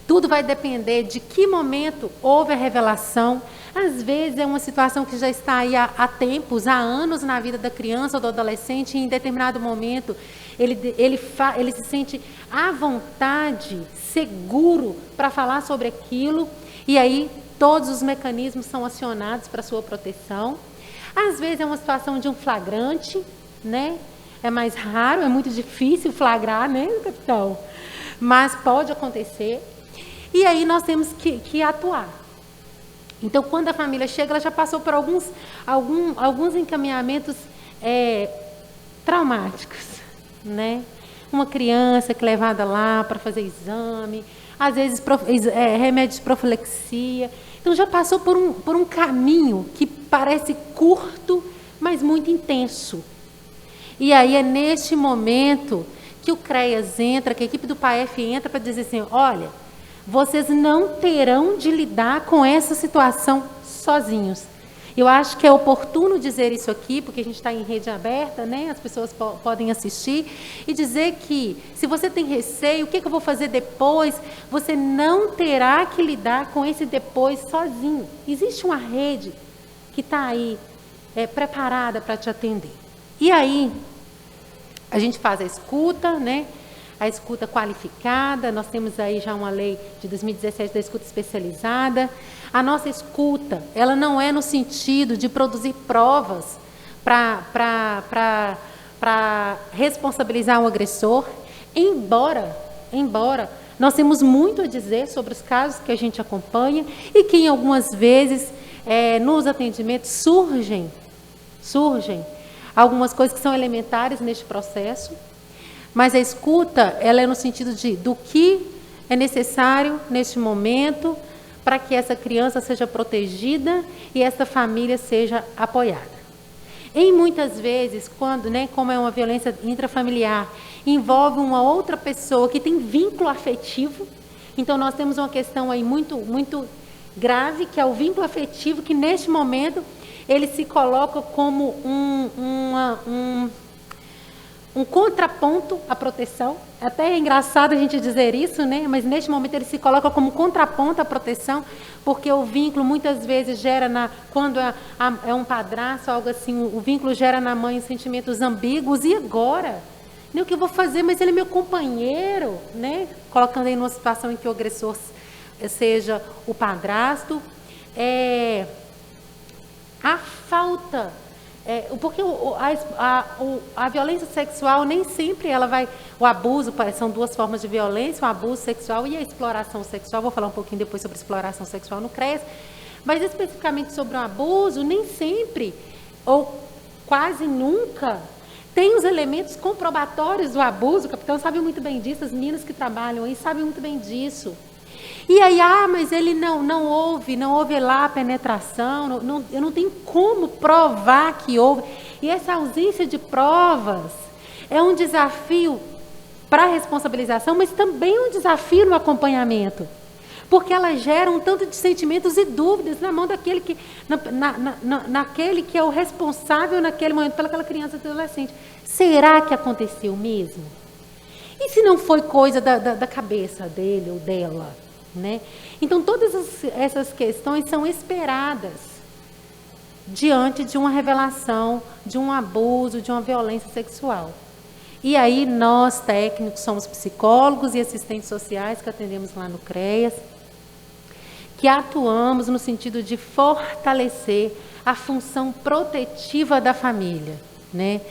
Tudo vai depender de que momento houve a revelação. Às vezes é uma situação que já está aí há tempos, há anos na vida da criança ou do adolescente, e em determinado momento ele se sente à vontade, seguro para falar sobre aquilo, e aí todos os mecanismos são acionados para sua proteção. Às vezes é uma situação de um flagrante, né? É mais raro, é muito difícil flagrar, né, capitão? Mas pode acontecer. E aí nós temos que atuar. Então, quando a família chega, ela já passou por alguns encaminhamentos traumáticos, né? Uma criança que é levada lá para fazer exame, às vezes remédios de profilaxia. Então, já passou por um caminho que parece curto, mas muito intenso. E aí é neste momento que o CREAS entra, que a equipe do PAEF entra para dizer assim, olha, vocês não terão de lidar com essa situação sozinhos. Eu acho que é oportuno dizer isso aqui, porque a gente está em rede aberta, né? As pessoas podem assistir, e dizer que, se você tem receio, o que eu vou fazer depois? Você não terá que lidar com esse depois sozinho. Existe uma rede que está aí, preparada para te atender. E aí, a gente faz a escuta, né? A escuta qualificada, nós temos aí já uma lei de 2017 da escuta especializada. A nossa escuta, ela não é no sentido de produzir provas para responsabilizar o agressor, embora nós temos muito a dizer sobre os casos que a gente acompanha e que, em algumas vezes, nos atendimentos surgem algumas coisas que são elementares neste processo. Mas a escuta, ela é no sentido do que é necessário neste momento para que essa criança seja protegida e essa família seja apoiada. Em muitas vezes, quando, né, como é uma violência intrafamiliar, envolve uma outra pessoa que tem vínculo afetivo. Então, nós temos uma questão aí muito grave, que é o vínculo afetivo, que neste momento ele se coloca como um contraponto à proteção. Até é engraçado a gente dizer isso, né? Mas neste momento ele se coloca como contraponto à proteção, porque o vínculo muitas vezes gera, quando é um padrasto, algo assim, o vínculo gera na mãe sentimentos ambíguos. E agora? O que eu vou fazer? Mas ele é meu companheiro, né? Colocando aí numa situação em que o agressor seja o padrasto. A falta, porque a violência sexual nem sempre ela vai, o abuso, são duas formas de violência, o abuso sexual e a exploração sexual. Vou falar um pouquinho depois sobre exploração sexual no CREAS, mas especificamente sobre o abuso, nem sempre, ou quase nunca, tem os elementos comprobatórios do abuso. O capitão sabe muito bem disso, as meninas que trabalham aí sabem muito bem disso. E aí, mas ele não houve lá a penetração, eu não tenho como provar que houve. E essa ausência de provas é um desafio para a responsabilização, mas também um desafio no acompanhamento, porque ela gera um tanto de sentimentos e dúvidas na mão daquele que, naquele que é o responsável naquele momento pelaquela criança e adolescente. Será que aconteceu mesmo? E se não foi coisa da cabeça dele ou dela? Né? Então, todas essas questões são esperadas diante de uma revelação, de um abuso, de uma violência sexual. E aí, nós, técnicos, somos psicólogos e assistentes sociais que atendemos lá no CREAS, que atuamos no sentido de fortalecer a função protetiva da família, né?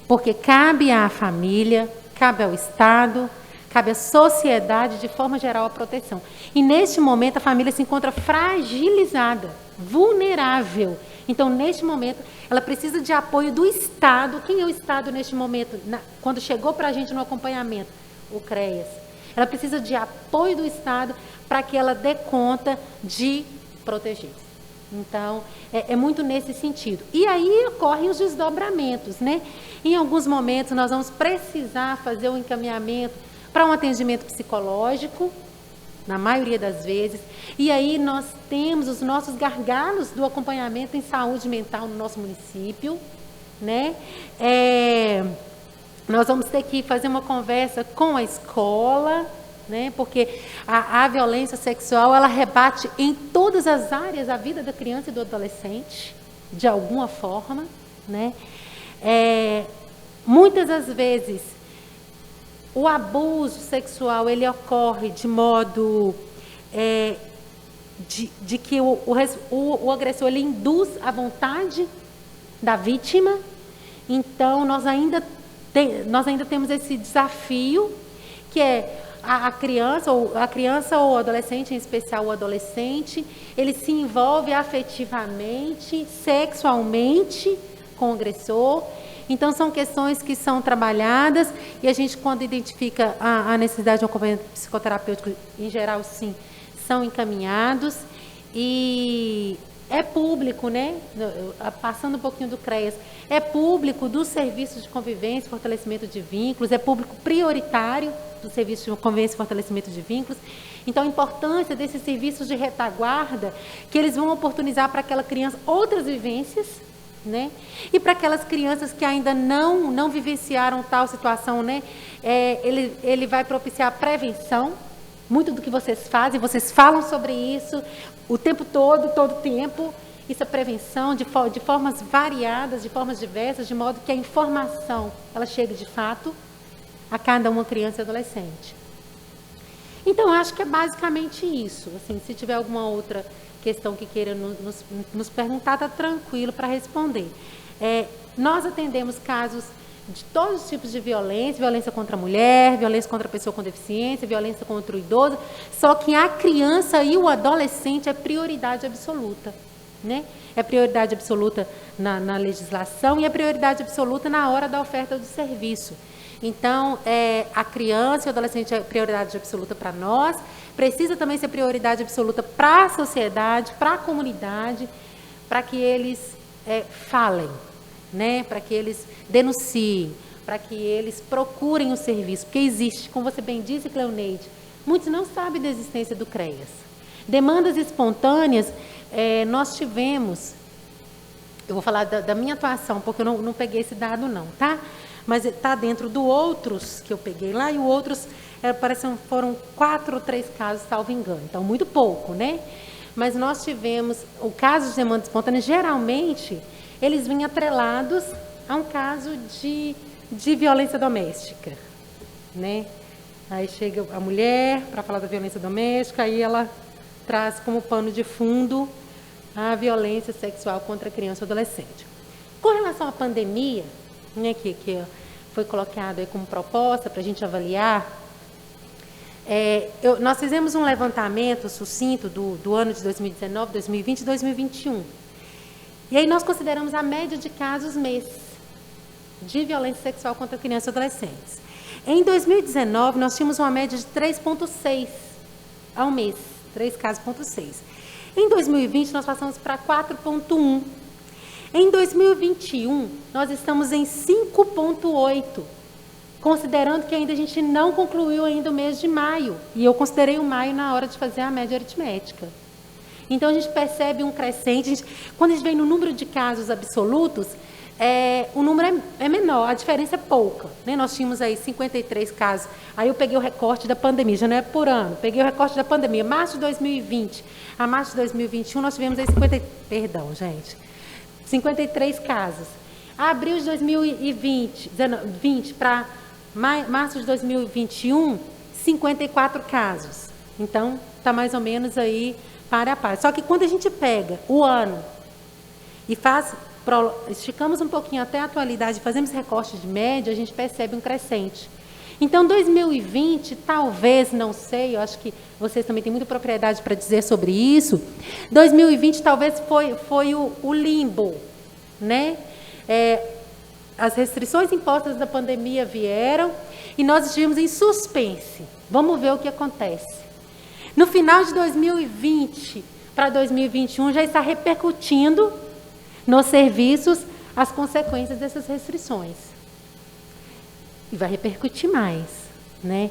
Porque cabe à família, cabe ao Estado, cabe à sociedade, de forma geral, a proteção. E, neste momento, a família se encontra fragilizada, vulnerável. Então, neste momento, ela precisa de apoio do Estado. Quem é o Estado neste momento? Quando chegou para a gente no acompanhamento? O CREAS. Ela precisa de apoio do Estado para que ela dê conta de proteger. Então, é muito nesse sentido. E aí ocorrem os desdobramentos, né? Em alguns momentos, nós vamos precisar fazer um encaminhamento para um atendimento psicológico, na maioria das vezes. E aí nós temos os nossos gargalos do acompanhamento em saúde mental no nosso município, né? Nós vamos ter que fazer uma conversa com a escola, né? Porque a violência sexual, ela rebate em todas as áreas da vida da criança e do adolescente, de alguma forma, né? Muitas das vezes, o abuso sexual, ele ocorre de modo de que o agressor, ele induz a vontade da vítima. Então, nós ainda temos esse desafio, que é a criança ou o adolescente, em especial o adolescente, ele se envolve afetivamente, sexualmente com o agressor. Então, são questões que são trabalhadas e a gente, quando identifica a necessidade de um acompanhamento psicoterapêutico, em geral, sim, são encaminhados. E é público, né? Passando um pouquinho do CREAS, é público dos serviços de convivência e fortalecimento de vínculos, é público prioritário do serviço de convivência e fortalecimento de vínculos. Então, a importância desses serviços de retaguarda, que eles vão oportunizar para aquela criança outras vivências, né? E para aquelas crianças que ainda não vivenciaram tal situação, né? Ele vai propiciar a prevenção. Muito do que vocês fazem, vocês falam sobre isso o tempo todo tempo. Isso é prevenção de formas variadas, de formas diversas, de modo que a informação ela chegue de fato a cada uma criança e adolescente. Então, acho que é basicamente isso. Assim, se tiver alguma outra questão que queira nos perguntar, está tranquilo para responder. Nós atendemos casos de todos os tipos de violência, violência contra a mulher, violência contra a pessoa com deficiência, violência contra o idoso, só que a criança e o adolescente é prioridade absoluta, né? É prioridade absoluta na legislação e é prioridade absoluta na hora da oferta do serviço. Então, a criança e o adolescente é prioridade absoluta para nós, precisa também ser prioridade absoluta para a sociedade, para a comunidade, para que eles falem, né? Para que eles denunciem, para que eles procurem o serviço, porque existe, como você bem disse, Cleoneide, muitos não sabem da existência do CREAS. Demandas espontâneas, nós tivemos, eu vou falar da minha atuação, porque eu não peguei esse dado não, tá? Mas está dentro do outros que eu peguei lá, e o outros, foram 4 ou 3 casos, salvo engano, então muito pouco, né? Mas nós tivemos, o caso de demanda espontânea, geralmente, eles vêm atrelados a um caso de violência doméstica, né? Aí chega a mulher para falar da violência doméstica, aí ela traz como pano de fundo a violência sexual contra a criança e adolescente. Com relação à pandemia, né, que foi colocado aí como proposta para a gente avaliar, nós fizemos um levantamento sucinto do ano de 2019, 2020 e 2021. E aí nós consideramos a média de casos mês de violência sexual contra crianças e adolescentes. Em 2019, nós tínhamos uma média de 3,6 ao mês, 3 casos,6. Em 2020, nós passamos para 4,1. Em 2021, nós estamos em 5,8, considerando que ainda a gente não concluiu ainda o mês de maio. E eu considerei o maio na hora de fazer a média aritmética. Então, a gente percebe um crescente. Quando a gente vem no número de casos absolutos, o número é menor, a diferença é pouca, né? Nós tínhamos aí 53 casos. Aí eu peguei o recorte da pandemia, já não é por ano. Peguei o recorte da pandemia. Março de 2020 a março de 2021, nós tivemos aí 53 casos. Abril de 2020 para março de 2021, 54 casos. Então, está mais ou menos aí para a par. Só que quando a gente pega o ano e esticamos um pouquinho até a atualidade, fazemos recorte de média, a gente percebe um crescente. Então, 2020, talvez, não sei, eu acho que vocês também têm muita propriedade para dizer sobre isso, 2020 talvez foi o limbo, né? As restrições impostas da pandemia vieram e nós estivemos em suspense. Vamos ver o que acontece. No final de 2020 para 2021, já está repercutindo nos serviços as consequências dessas restrições. E vai repercutir mais, né?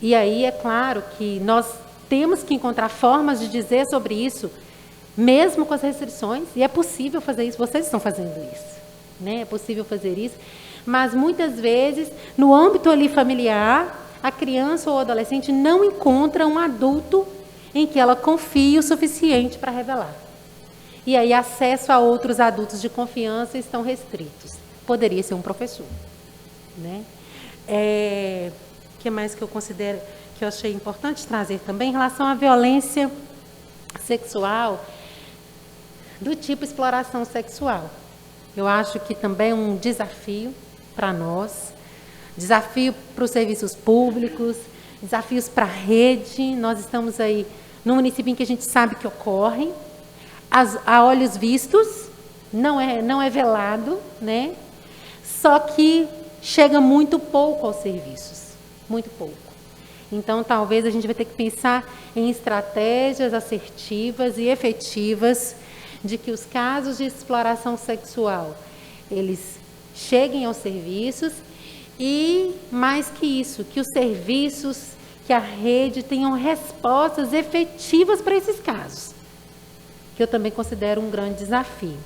E aí é claro que nós temos que encontrar formas de dizer sobre isso, mesmo com as restrições, e é possível fazer isso, vocês estão fazendo isso, né? É possível fazer isso, mas muitas vezes, no âmbito ali familiar, a criança ou o adolescente não encontra um adulto em que ela confie o suficiente para revelar. E aí, acesso a outros adultos de confiança estão restritos. Poderia ser um professor, né? O que mais que eu considero, que eu achei importante trazer também, em relação à violência sexual, do tipo exploração sexual. Eu acho que também é um desafio para nós, desafio para os serviços públicos, desafios para a rede. Nós estamos aí num município em que a gente sabe que ocorre, a olhos vistos, não é velado, né? Só que chega muito pouco aos serviços, muito pouco. Então, talvez a gente vai ter que pensar em estratégias assertivas e efetivas de que os casos de exploração sexual, eles cheguem aos serviços e, mais que isso, que os serviços, que a rede tenham respostas efetivas para esses casos, que eu também considero um grande desafio.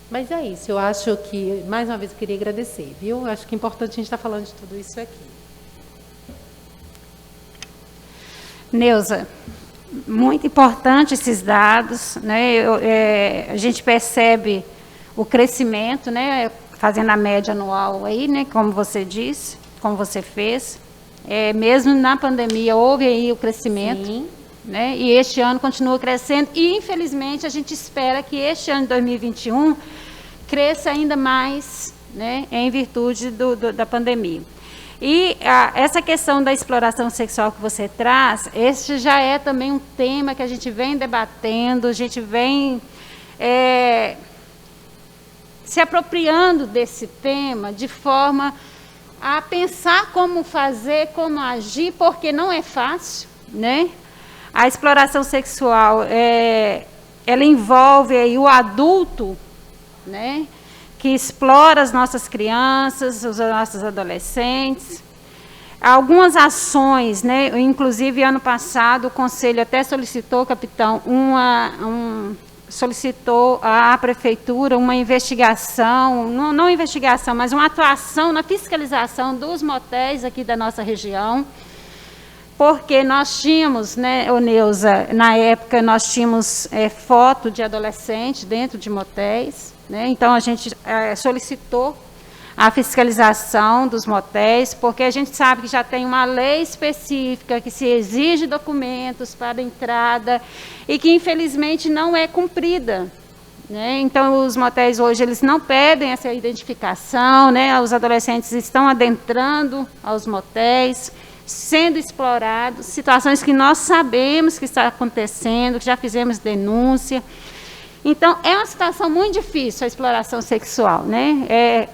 Mas é isso, eu acho que, mais uma vez, eu queria agradecer, viu? Eu acho que é importante a gente estar falando de tudo isso aqui. Neuza, muito importante esses dados, né? A gente percebe o crescimento, né? Fazendo a média anual aí, né? Como você disse, como você fez. Mesmo na pandemia houve aí o crescimento. Sim. Né? E este ano continua crescendo e, infelizmente, a gente espera que este ano de 2021 cresça ainda mais, né? Em virtude da pandemia. E essa questão da exploração sexual que você traz, esse já é também um tema que a gente vem debatendo, a gente vem se apropriando desse tema de forma a pensar como fazer, como agir, porque não é fácil, né? A exploração sexual ela envolve aí o adulto, né, que explora as nossas crianças, os nossos adolescentes. Algumas ações, né, inclusive ano passado o Conselho até solicitou, capitão, solicitou à Prefeitura uma investigação, não investigação, mas uma atuação na fiscalização dos motéis aqui da nossa região, porque nós tínhamos, né, ô Neuza, na época nós tínhamos foto de adolescente dentro de motéis, né, então a gente solicitou a fiscalização dos motéis, porque a gente sabe que já tem uma lei específica que se exige documentos para entrada e que infelizmente não é cumprida, né? Então os motéis hoje eles não pedem essa identificação, né? Os adolescentes estão adentrando aos motéis, sendo explorados, situações que nós sabemos que está acontecendo, que já fizemos denúncia. Então é uma situação muito difícil a exploração sexual, né? É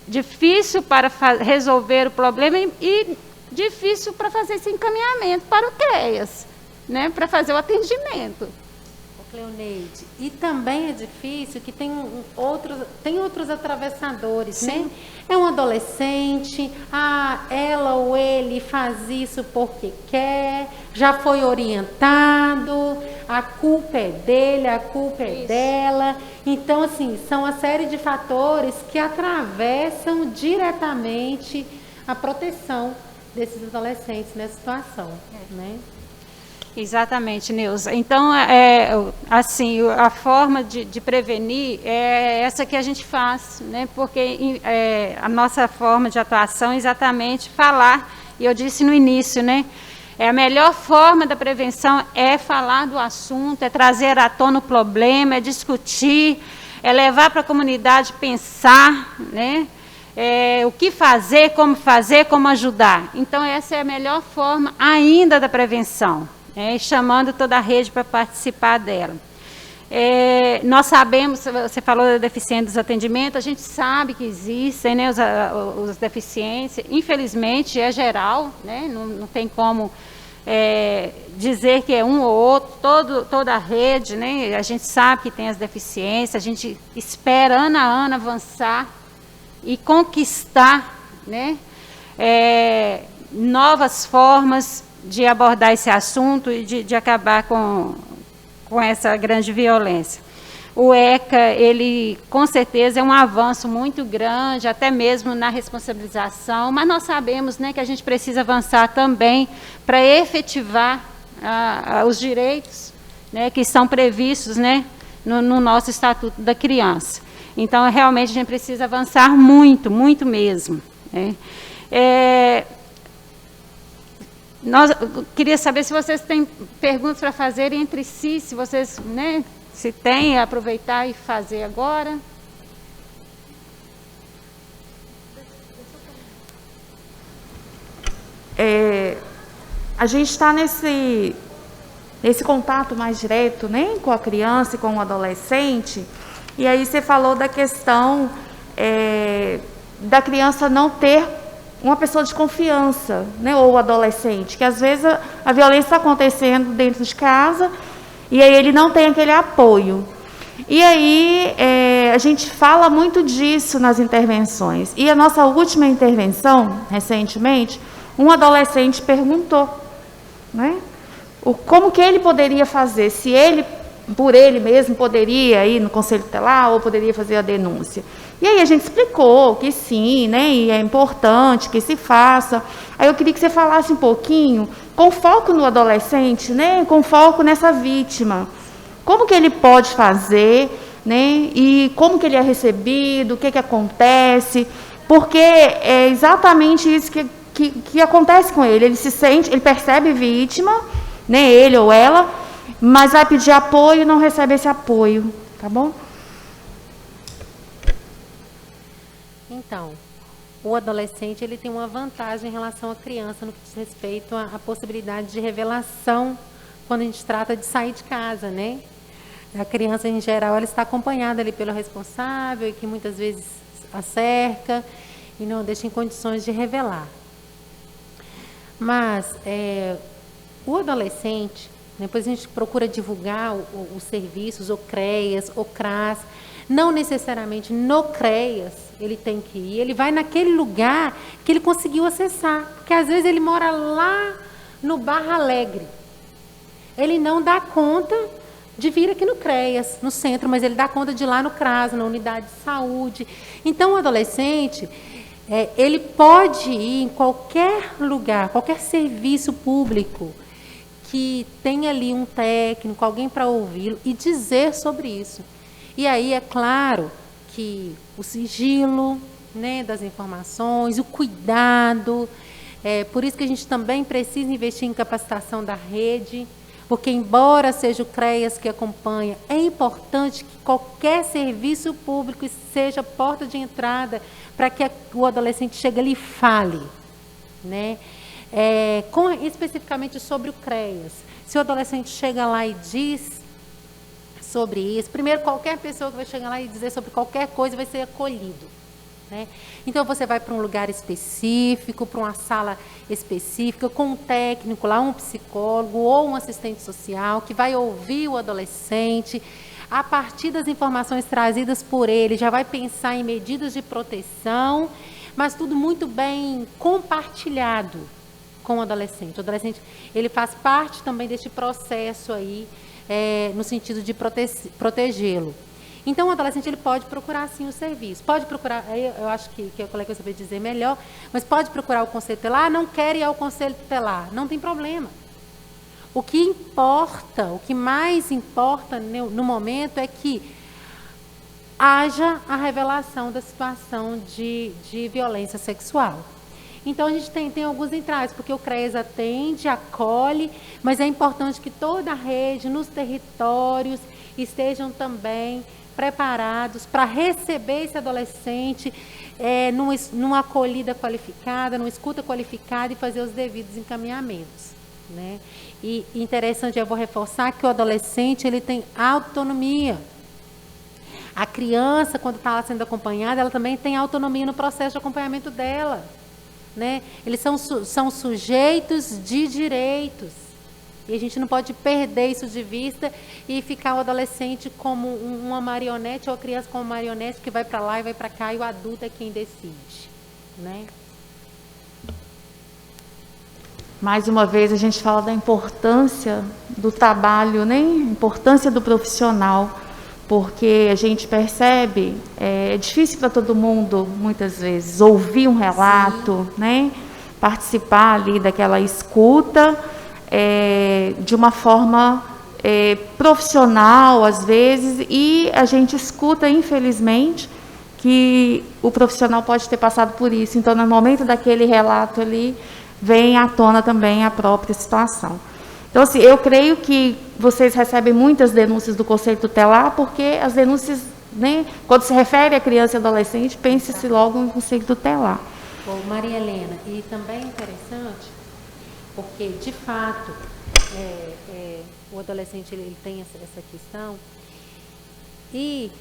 difícil para resolver o problema e difícil para fazer esse encaminhamento para o CREAS, né, para fazer o atendimento. Cleoneide, e também é difícil que tem outros atravessadores, sim, né? É um adolescente, ela ou ele faz isso porque quer, já foi orientado, a culpa é dele, a culpa é dela. Então, assim, são uma série de fatores que atravessam diretamente a proteção desses adolescentes nessa situação, né? Exatamente, Neuza. Então, assim, a forma de prevenir é essa que a gente faz, né? Porque a nossa forma de atuação é exatamente falar, e eu disse no início, né? A melhor forma da prevenção é falar do assunto, é trazer à tona o problema, é discutir, é levar para a comunidade pensar, né? O que fazer, como ajudar. Então, essa é a melhor forma ainda da prevenção. Chamando toda a rede para participar dela. Nós sabemos, você falou da deficiência dos atendimentos, a gente sabe que existem, né, os deficiências, infelizmente é geral, né, não tem como dizer que é um ou outro, toda a rede, né, a gente sabe que tem as deficiências, a gente espera ano a ano avançar e conquistar, né, novas formas de abordar esse assunto e de acabar com essa grande violência. O ECA, ele com certeza é um avanço muito grande, até mesmo na responsabilização, mas nós sabemos, né, que a gente precisa avançar também para efetivar os direitos, né, que estão previstos, né, no nosso Estatuto da Criança. Então, realmente, a gente precisa avançar muito, muito mesmo, né? Queria saber se vocês têm perguntas para fazer entre si, se vocês, né, se tem, aproveitar e fazer agora. A gente está nesse contato mais direto, né, com a criança e com o adolescente, e aí você falou da questão da criança não ter uma pessoa de confiança, né, ou adolescente, que às vezes a violência está acontecendo dentro de casa e aí ele não tem aquele apoio. E aí a gente fala muito disso nas intervenções. E a nossa última intervenção, recentemente, um adolescente perguntou, né, como que ele poderia fazer, se ele, por ele mesmo, poderia ir no Conselho Tutelar ou poderia fazer a denúncia. E aí a gente explicou que sim, né, e é importante que se faça. Aí eu queria que você falasse um pouquinho, com foco no adolescente, né, com foco nessa vítima. Como que ele pode fazer, né, e como que ele é recebido, o que acontece, porque é exatamente isso que acontece com ele. Ele se sente, ele percebe vítima, né, ele ou ela, mas vai pedir apoio e não recebe esse apoio, tá bom? Então, o adolescente ele tem uma vantagem em relação à criança no que diz respeito à possibilidade de revelação quando a gente trata de sair de casa, né? A criança, em geral, ela está acompanhada ali pelo responsável, que muitas vezes a cerca e não deixa em condições de revelar. Mas o adolescente, Depois a gente procura divulgar os serviços, o CREAS, o CRAS. Não necessariamente no CREAS ele tem que ir, ele vai naquele lugar que ele conseguiu acessar. Porque às vezes ele mora lá no Barra Alegre. Ele não dá conta de vir aqui no CREAS, no centro, mas ele dá conta de ir lá no CRAS, na unidade de saúde. Então, o adolescente, ele pode ir em qualquer lugar, qualquer serviço público que tenha ali um técnico, alguém para ouvi-lo e dizer sobre isso. E aí, é claro que o sigilo, né, das informações, o cuidado, por isso que a gente também precisa investir em capacitação da rede, porque, embora seja o CREAS que acompanha, é importante que qualquer serviço público seja porta de entrada para que o adolescente chegue ali e fale, né? Especificamente sobre o CREAS. Se o adolescente chega lá e diz sobre isso, primeiro, qualquer pessoa que vai chegar lá e dizer sobre qualquer coisa vai ser acolhido, né? Então, você vai para um lugar específico, para uma sala específica, com um técnico lá, um psicólogo ou um assistente social, que vai ouvir o adolescente. A partir das informações trazidas por ele, já vai pensar em medidas de proteção, mas tudo muito bem compartilhado com o adolescente. O adolescente, ele faz parte também deste processo aí, no sentido de protegê-lo. Então, o adolescente ele pode procurar, sim, o serviço. Pode procurar, eu acho que o colega vai saber dizer melhor, mas pode procurar o Conselho Tutelar. Não quer ir ao Conselho Tutelar, não tem problema. O que importa, o que mais importa no momento é que haja a revelação da situação de violência sexual. Então, a gente tem alguns entraves, porque o CREAS atende, acolhe, mas é importante que toda a rede, nos territórios, estejam também preparados para receber esse adolescente numa acolhida qualificada, numa escuta qualificada e fazer os devidos encaminhamentos, né? E interessante, eu vou reforçar que o adolescente ele tem autonomia. A criança, quando está sendo acompanhada, ela também tem autonomia no processo de acompanhamento dela, né? Eles são sujeitos de direitos. E a gente não pode perder isso de vista e ficar o adolescente como uma marionete ou a criança como uma marionete que vai para lá e vai para cá e o adulto é quem decide, né? Mais uma vez, a gente fala da importância do trabalho, né? Importância do profissional, porque a gente percebe, é difícil para todo mundo, muitas vezes, ouvir um relato, né? Participar ali daquela escuta, de uma forma profissional, às vezes, e a gente escuta, infelizmente, que o profissional pode ter passado por isso. Então, no momento daquele relato ali, vem à tona também a própria situação. Então, assim, eu creio que vocês recebem muitas denúncias do Conselho Tutelar, porque as denúncias, né, quando se refere a criança e adolescente, pense-se logo no Conselho Tutelar. Bom, Maria Helena, e também é interessante, porque, de fato, o adolescente ele tem essa questão. E,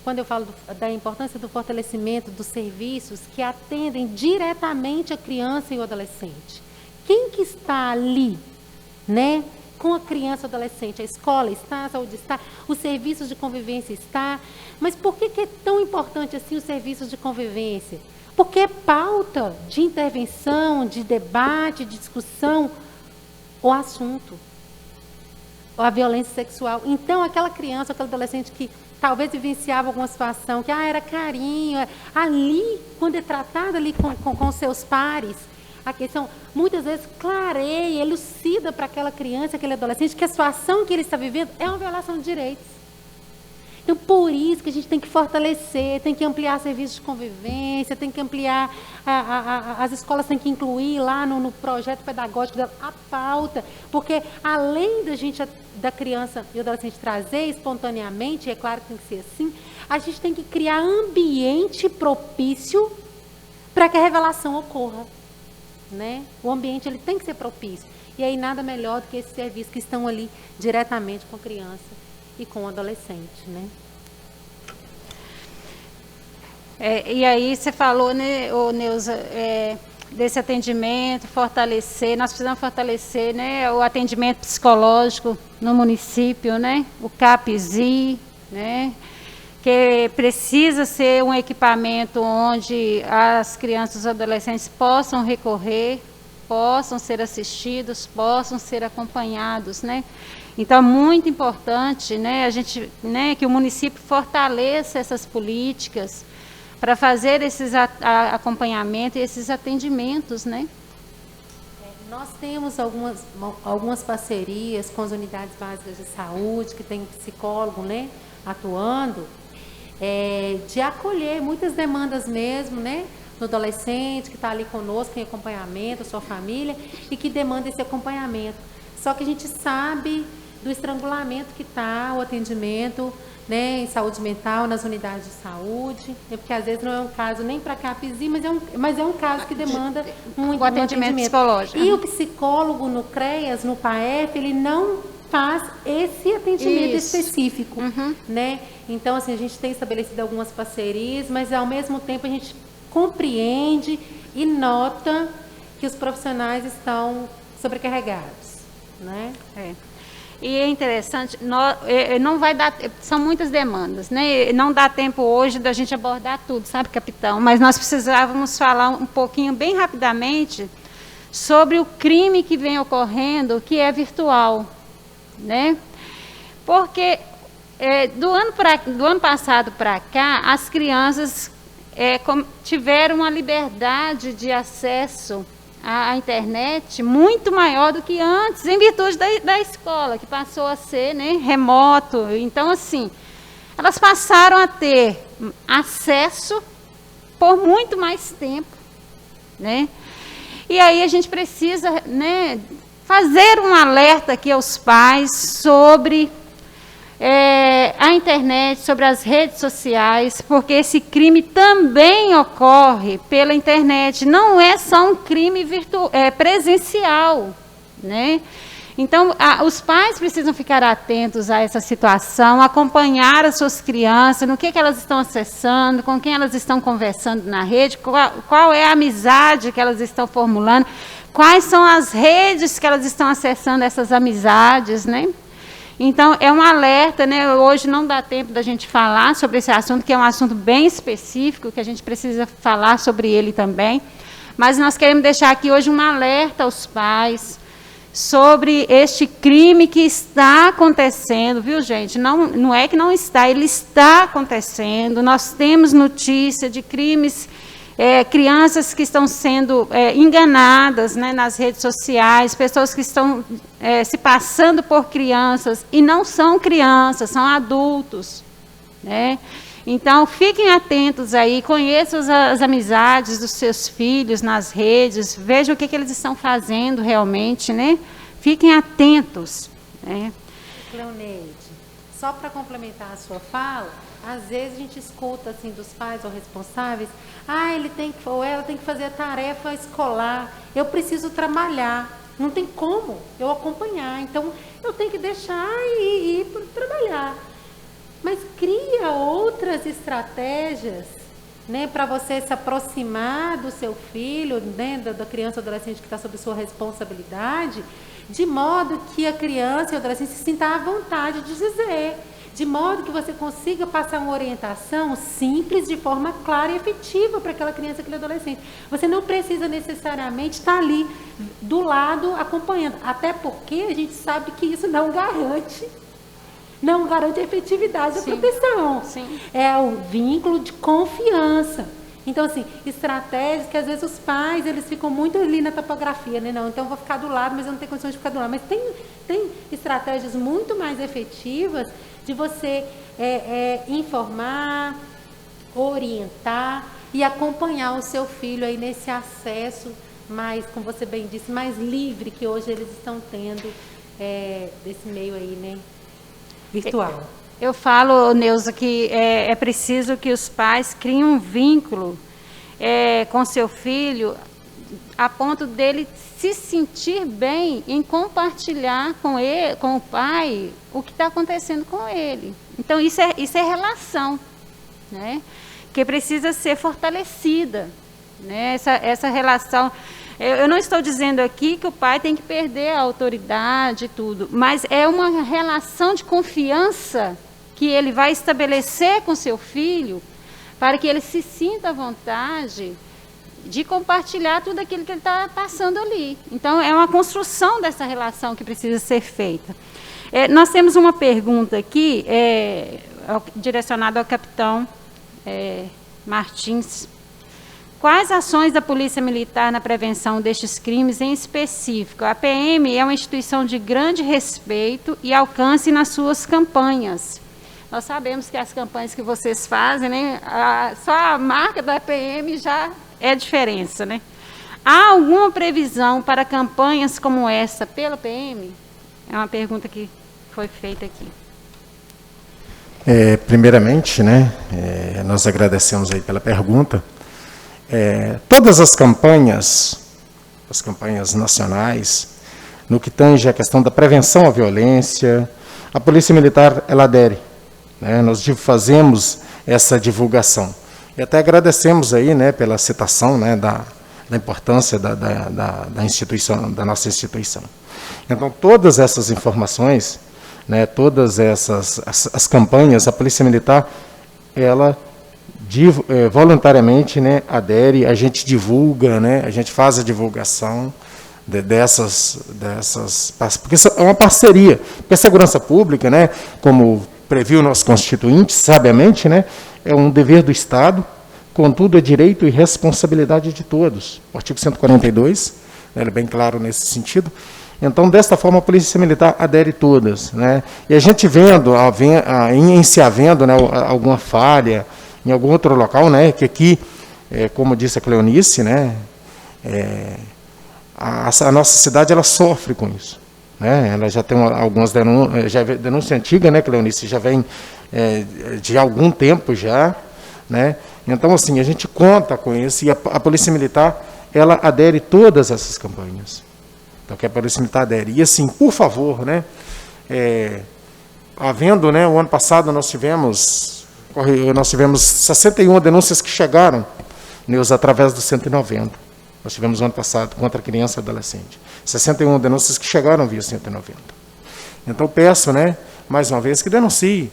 quando eu falo da importância do fortalecimento dos serviços que atendem diretamente a criança e o adolescente. Quem que está ali, né, com a criança e o adolescente? A escola está, a saúde está, os serviços de convivência está. Mas por que é tão importante assim os serviços de convivência? Porque é pauta de intervenção, de debate, de discussão, o assunto, a violência sexual. Então, aquela criança, aquele adolescente que talvez vivenciava alguma situação, que era carinho, ali, quando é tratado ali com seus pares, a questão, muitas vezes, clareia, elucida para aquela criança, aquele adolescente, que a situação que ele está vivendo é uma violação de direitos. Então, por isso que a gente tem que fortalecer, tem que ampliar serviços de convivência, tem que ampliar, as escolas têm que incluir lá no projeto pedagógico dela a pauta, porque além da criança e o adolescente trazer espontaneamente, e é claro que tem que ser assim, a gente tem que criar ambiente propício para que a revelação ocorra, né? O ambiente ele tem que ser propício. E aí nada melhor do que esses serviços que estão ali diretamente com a criança e com o adolescente, né? E aí você falou, né, Neuza, desse atendimento, fortalecer, nós precisamos fortalecer, né, o atendimento psicológico no município, né, o CAPSI, né, que precisa ser um equipamento onde as crianças e adolescentes possam recorrer, possam ser assistidos, possam ser acompanhados, né. Então, é muito importante, né, a gente, né, que o município fortaleça essas políticas para fazer esses acompanhamentos e esses atendimentos, né? Nós temos algumas parcerias com as unidades básicas de saúde, que tem psicólogo, né, atuando, de acolher muitas demandas mesmo, né, do adolescente que está ali conosco em acompanhamento, sua família, e que demanda esse acompanhamento. Só que a gente sabe do estrangulamento que está o atendimento, né, em saúde mental, nas unidades de saúde, porque às vezes não é um caso nem para CAPSI, mas é um caso que demanda muito atendimento psicológico. E o psicólogo no CREAS, no PAEF, ele não faz esse atendimento específico, né? Então, assim, a gente tem estabelecido algumas parcerias, mas ao mesmo tempo a gente compreende e nota que os profissionais estão sobrecarregados, né? E é interessante, não vai dar, são muitas demandas, né? Não dá tempo hoje da gente abordar tudo, sabe, capitão? Mas nós precisávamos falar um pouquinho, bem rapidamente, sobre o crime que vem ocorrendo, que é virtual, né? Porque do ano passado para cá, as crianças tiveram uma liberdade de acesso a internet muito maior do que antes, em virtude da escola, que passou a ser, né, remoto. Então, assim, elas passaram a ter acesso por muito mais tempo, né? E aí a gente precisa, né, fazer um alerta aqui aos pais sobre a internet, sobre as redes sociais, porque esse crime também ocorre pela internet, não é só um crime presencial, né? Então, os pais precisam ficar atentos a essa situação, acompanhar as suas crianças, no que elas estão acessando, com quem elas estão conversando na rede, qual é a amizade que elas estão formulando, quais são as redes que elas estão acessando essas amizades, né? Então, é um alerta, né? Hoje não dá tempo da gente falar sobre esse assunto, que é um assunto bem específico, que a gente precisa falar sobre ele também. Mas nós queremos deixar aqui hoje um alerta aos pais sobre este crime que está acontecendo, viu, gente? Não é que não está, ele está acontecendo. Nós temos notícia de crimes, crianças que estão sendo enganadas, né, nas redes sociais, pessoas que estão se passando por crianças e não são crianças, são adultos, né? Então, fiquem atentos aí, conheçam as amizades dos seus filhos nas redes, vejam o que eles estão fazendo realmente, né? Fiquem atentos, né? Cleoneide, só para complementar a sua fala, às vezes a gente escuta assim dos pais ou responsáveis, ele tem que, ou ela tem que fazer a tarefa escolar, eu preciso trabalhar, não tem como eu acompanhar, então eu tenho que deixar e ir trabalhar. Mas cria outras estratégias, né, para você se aproximar do seu filho, né, da criança ou adolescente que está sob sua responsabilidade, de modo que a criança e o adolescente se sinta à vontade de dizer, de modo que você consiga passar uma orientação simples, de forma clara e efetiva para aquela criança e aquele adolescente. Você não precisa necessariamente estar ali do lado acompanhando, até porque a gente sabe que isso não garante a efetividade da proteção. Sim. É o vínculo de confiança. Então, assim, estratégias que às vezes os pais, eles ficam muito ali na topografia, né? Não, então eu vou ficar do lado, mas eu não tenho condições de ficar do lado. Mas tem estratégias muito mais efetivas de você informar, orientar e acompanhar o seu filho aí nesse acesso mais, como você bem disse, mais livre que hoje eles estão tendo desse meio aí, né? Virtual. Eu falo, Neuza, que é preciso que os pais criem um vínculo com seu filho a ponto dele se sentir bem em compartilhar com ele, com o pai, o que está acontecendo com ele. Então, isso é relação, né? Que precisa ser fortalecida, né? Essa relação. Eu não estou dizendo aqui que o pai tem que perder a autoridade e tudo, mas é uma relação de confiança que ele vai estabelecer com seu filho para que ele se sinta à vontade de compartilhar tudo aquilo que ele está passando ali. Então, é uma construção dessa relação que precisa ser feita. Nós temos uma pergunta aqui, direcionada ao capitão Martins. Quais ações da Polícia Militar na prevenção destes crimes em específico? A PM é uma instituição de grande respeito e alcance nas suas campanhas. Nós sabemos que as campanhas que vocês fazem, né, só a marca da PM já é a diferença, né? Há alguma previsão para campanhas como essa pela PM? É uma pergunta que foi feita aqui. Primeiramente, né, nós agradecemos aí pela pergunta. Todas as campanhas nacionais, no que tange a questão da prevenção à violência, a Polícia Militar, ela adere, né? Nós fazemos essa divulgação. E até agradecemos aí, né, pela citação, né, da importância da instituição, da nossa instituição. Então, todas essas informações, né, todas as campanhas, a Polícia Militar, ela voluntariamente, né, adere, a gente divulga, né, a gente faz a divulgação dessas, porque isso é uma parceria, porque a segurança pública, né, como previu o nosso Constituinte, sabiamente, né, é um dever do Estado, contudo é direito e responsabilidade de todos. O artigo 142, né, ele é bem claro nesse sentido. Então, desta forma, a Polícia Militar adere todas, né, e a gente vendo, em se havendo, né, alguma falha, em algum outro local, né, que aqui, como disse a Cleonice, né, a nossa cidade ela sofre com isso, né, ela já tem algumas denúncias, denúncia antiga, né, Cleonice, já vem de algum tempo já, né, então assim, a gente conta com isso e a Polícia Militar, ela adere todas essas campanhas, então que a Polícia Militar adere, e assim, por favor, né, havendo, né, o ano passado nós tivemos 61 denúncias que chegaram, Neuza, através do 190. Nós tivemos ano passado contra criança e adolescente. 61 denúncias que chegaram via 190. Então, peço, né, mais uma vez, que denuncie,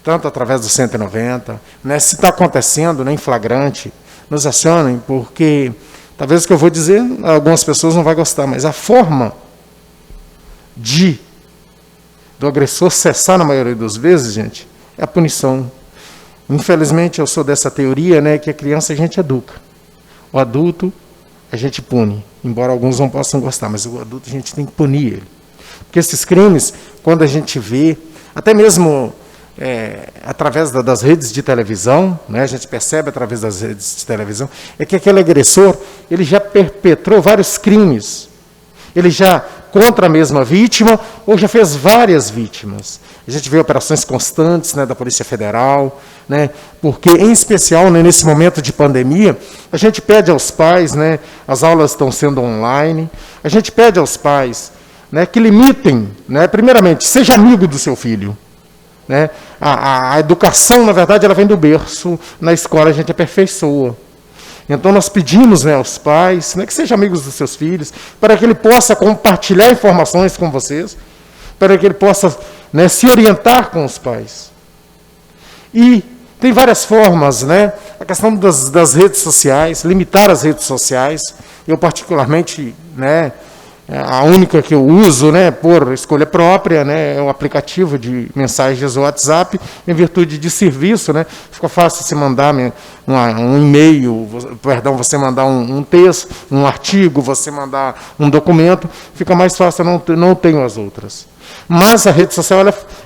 tanto através do 190, né, se está acontecendo, né, em flagrante, nos acionem, porque, talvez o que eu vou dizer, algumas pessoas não vão gostar, mas a forma do agressor cessar, na maioria das vezes, gente, é a punição. Infelizmente, eu sou dessa teoria, né, que a criança a gente educa. O adulto, a gente pune. Embora alguns não possam gostar, mas o adulto a gente tem que punir ele. Porque esses crimes, quando a gente vê, até mesmo através das redes de televisão, né, a gente percebe através das redes de televisão, é que aquele agressor, ele já perpetrou vários crimes. Ele já contra a mesma vítima, ou já fez várias vítimas. A gente vê operações constantes, né, da Polícia Federal, né, porque, em especial, né, nesse momento de pandemia, a gente pede aos pais, né, as aulas estão sendo online, a gente pede aos pais, né, que limitem, né, primeiramente, seja amigo do seu filho. Né, a educação, na verdade, ela vem do berço, na escola a gente aperfeiçoa. Então, nós pedimos, né, aos pais, né, que sejam amigos dos seus filhos, para que ele possa compartilhar informações com vocês, para que ele possa, né, se orientar com os pais. E tem várias formas, né, a questão das redes sociais, limitar as redes sociais. Eu, particularmente, né, a única que eu uso, né, por escolha própria, né, é o aplicativo de mensagens do WhatsApp, em virtude de serviço, né, fica fácil você mandar um e-mail, perdão, você mandar um texto, um artigo, você mandar um documento, fica mais fácil, eu não tenho as outras. Mas a rede social,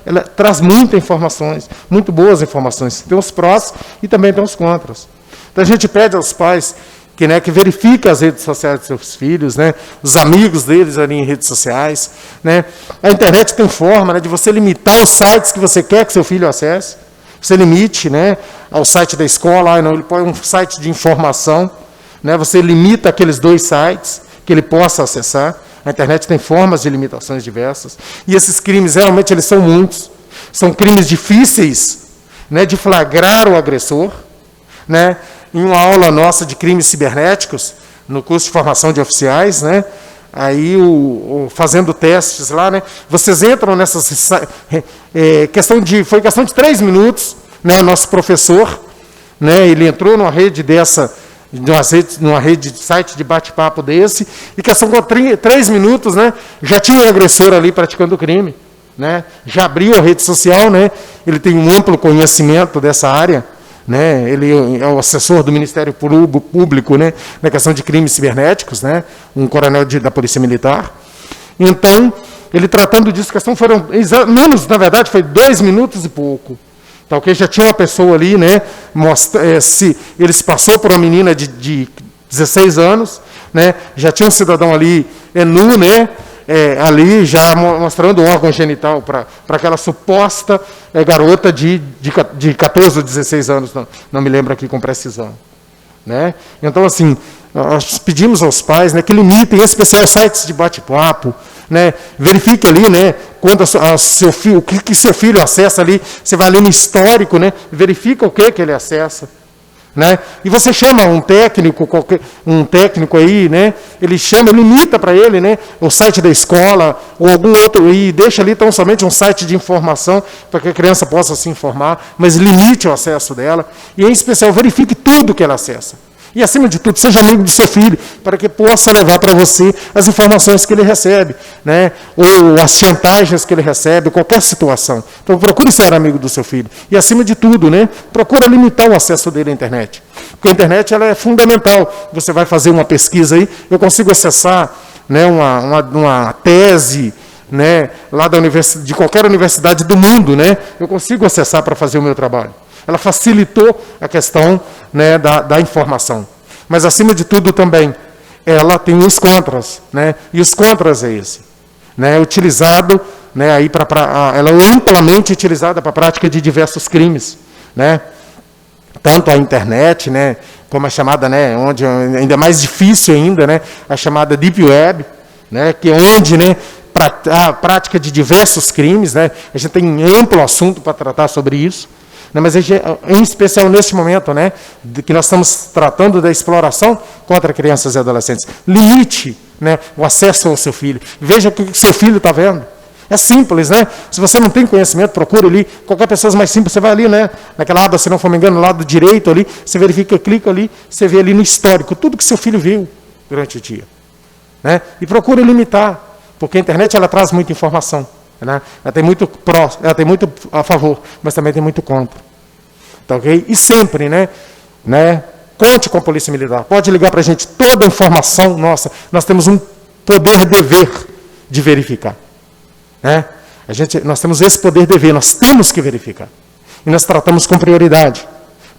ela traz muitas informações, muito boas informações, tem os prós e também tem os contras. Então a gente pede aos pais que verifique as redes sociais dos seus filhos, né, os amigos deles ali em redes sociais. Né. A internet tem forma, né, de você limitar os sites que você quer que seu filho acesse. Você limite, né, ao site da escola, não, ele põe um site de informação, né, você limita aqueles 2 sites que ele possa acessar. A internet tem formas de limitações diversas. E esses crimes, realmente, eles são muitos. São crimes difíceis, né, de flagrar o agressor, né. em uma aula nossa de crimes cibernéticos, no curso de formação de oficiais, né? Aí, fazendo testes lá, né? Vocês entram nessa foi questão de 3 minutos, né? O nosso professor, né? Ele entrou numa rede numa rede de site de bate-papo desse, e questão com 3 minutos, né? Já tinha um agressor ali praticando o crime, né? Já abriu a rede social, né? Ele tem um amplo conhecimento dessa área, né? Ele é o assessor do Ministério Público, né? Na questão de crimes cibernéticos, né? Um coronel da Polícia Militar. Então, ele tratando disso, questão foram menos, na verdade, foi 2 minutos e pouco. Tá, okay? Já tinha uma pessoa ali, né? Ele se passou por uma menina de 16 anos, né? Já tinha um cidadão ali nu, né? Ali já mostrando o órgão genital para aquela suposta garota de 14 ou 16 anos, não me lembro aqui com precisão. Né? Então, assim, nós pedimos aos pais, né, que limitem, em especial, os sites de bate-papo, né? Verifique ali, né, quando seu filho, o que seu filho acessa ali, você vai ali no histórico, né, verifica o que ele acessa. Né? E você chama um técnico aí, né? Ele limita para ele, né? O site da escola, ou algum outro, e deixa ali tão somente um site de informação, para que a criança possa se informar, mas limite o acesso dela, e em especial verifique tudo que ela acessa. E, acima de tudo, seja amigo do seu filho, para que possa levar para você as informações que ele recebe, né? Ou as chantagens que ele recebe, qualquer situação. Então, procure ser amigo do seu filho. E, acima de tudo, né? Procura limitar o acesso dele à internet. Porque a internet ela é fundamental. Você vai fazer uma pesquisa aí, eu consigo acessar, né, uma tese, né, lá de qualquer universidade do mundo, né? Eu consigo acessar para fazer o meu trabalho. Ela facilitou a questão, né, da informação. Mas, acima de tudo, também, ela tem os contras. Né? E os contras é esse. Né? Utilizado, né, aí ela é amplamente utilizada para a prática de diversos crimes. Né? Tanto a internet, né, como a chamada, né, onde ainda é mais difícil ainda, né, a chamada Deep Web, né, que é onde, né, a prática de diversos crimes, né, a gente tem amplo assunto para tratar sobre isso. Mas, em especial, neste momento, né, que nós estamos tratando da exploração contra crianças e adolescentes. Limite, né, o acesso ao seu filho. Veja o que o seu filho está vendo. É simples, né? Se você não tem conhecimento, procure ali. Qualquer pessoa mais simples, você vai ali, né, naquela aba, se não for me engano, no lado direito ali, você verifica, clica ali, você vê ali no histórico tudo que seu filho viu durante o dia. Né? E procure limitar, porque a internet ela traz muita informação. Né? Ela tem muito a favor, mas também tem muito contra. Tá, okay? E sempre, né, conte com a Polícia Militar. Pode ligar para a gente toda a informação nossa. Nós temos um poder-dever de verificar. Né? Nós temos esse poder-dever, nós temos que verificar. E nós tratamos com prioridade.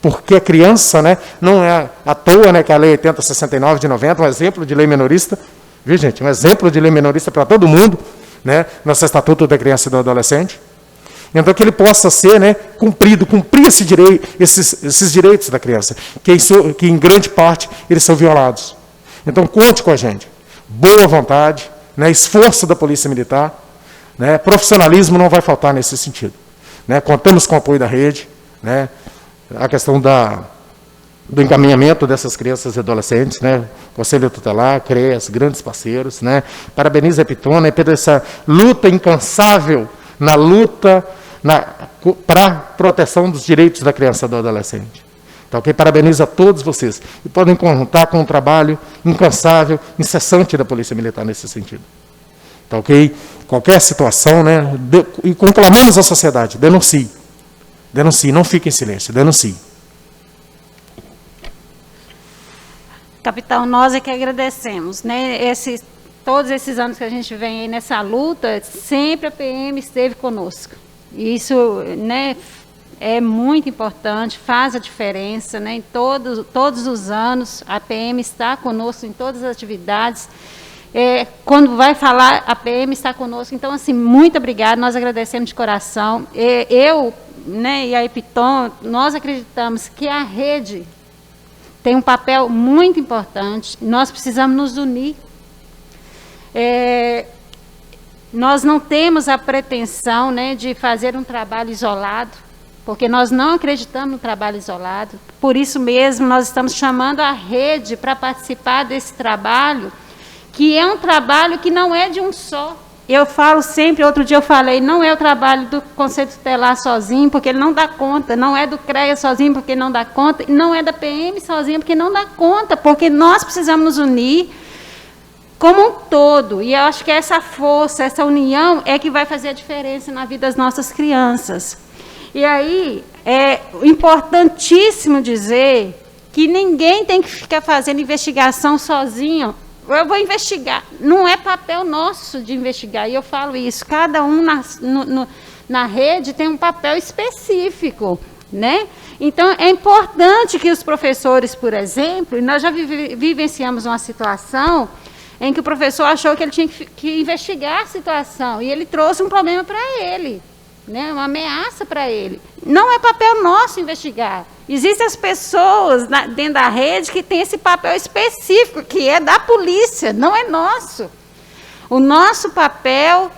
Porque a criança, né, não é à toa, né, que a Lei 8069 de 90, um exemplo de lei menorista, viu, gente? Um exemplo de lei menorista para todo mundo. Né, nosso Estatuto da Criança e do Adolescente, então que ele possa ser, né, cumprir esses direitos da criança, que em grande parte eles são violados. Então conte com a gente, boa vontade, né, esforço da Polícia Militar, né, profissionalismo não vai faltar nesse sentido. Né, contamos com o apoio da rede, né, a questão do encaminhamento dessas crianças e adolescentes, né? Conselho Tutelar, CREAS, grandes parceiros, né? Parabenizo a Epitona, né, por essa luta incansável na luta para a proteção dos direitos da criança e do adolescente. Tá, okay? Parabenizo a todos vocês. E podem contar com um trabalho incansável, incessante da Polícia Militar nesse sentido. Tá, okay? Qualquer situação, né? E conclamamos a sociedade, denuncie. Denuncie, não fique em silêncio, denuncie. Capitão, nós é que agradecemos, né? Todos esses anos que a gente vem aí nessa luta, sempre a PM esteve conosco. Isso, né, é muito importante, faz a diferença, né? Em todos os anos, a PM está conosco em todas as atividades. Quando vai falar, a PM está conosco. Então, assim, muito obrigada, nós agradecemos de coração. Eu, né, e a Epiton, nós acreditamos que a rede tem um papel muito importante, nós precisamos nos unir. Nós não temos a pretensão, né, de fazer um trabalho isolado, porque nós não acreditamos no trabalho isolado. Por isso mesmo, nós estamos chamando a rede para participar desse trabalho, que é um trabalho que não é de um só. Eu falo sempre, outro dia eu falei, não é o trabalho do Conselho Tutelar sozinho, porque ele não dá conta, não é do CREA sozinho, porque não dá conta, e não é da PM sozinho, porque não dá conta, porque nós precisamos nos unir como um todo. E eu acho que essa força, essa união é que vai fazer a diferença na vida das nossas crianças. E aí, é importantíssimo dizer que ninguém tem que ficar fazendo investigação sozinho. Eu vou investigar. Não é papel nosso de investigar, e eu falo isso. Cada um na rede tem um papel específico, né? Então, é importante que os professores, por exemplo, nós já vivenciamos uma situação em que o professor achou que ele tinha que investigar a situação, e ele trouxe um problema para ele, né? Uma ameaça para ele. Não é papel nosso investigar. Existem as pessoas dentro da rede que têm esse papel específico, que é da polícia, não é nosso. O nosso papel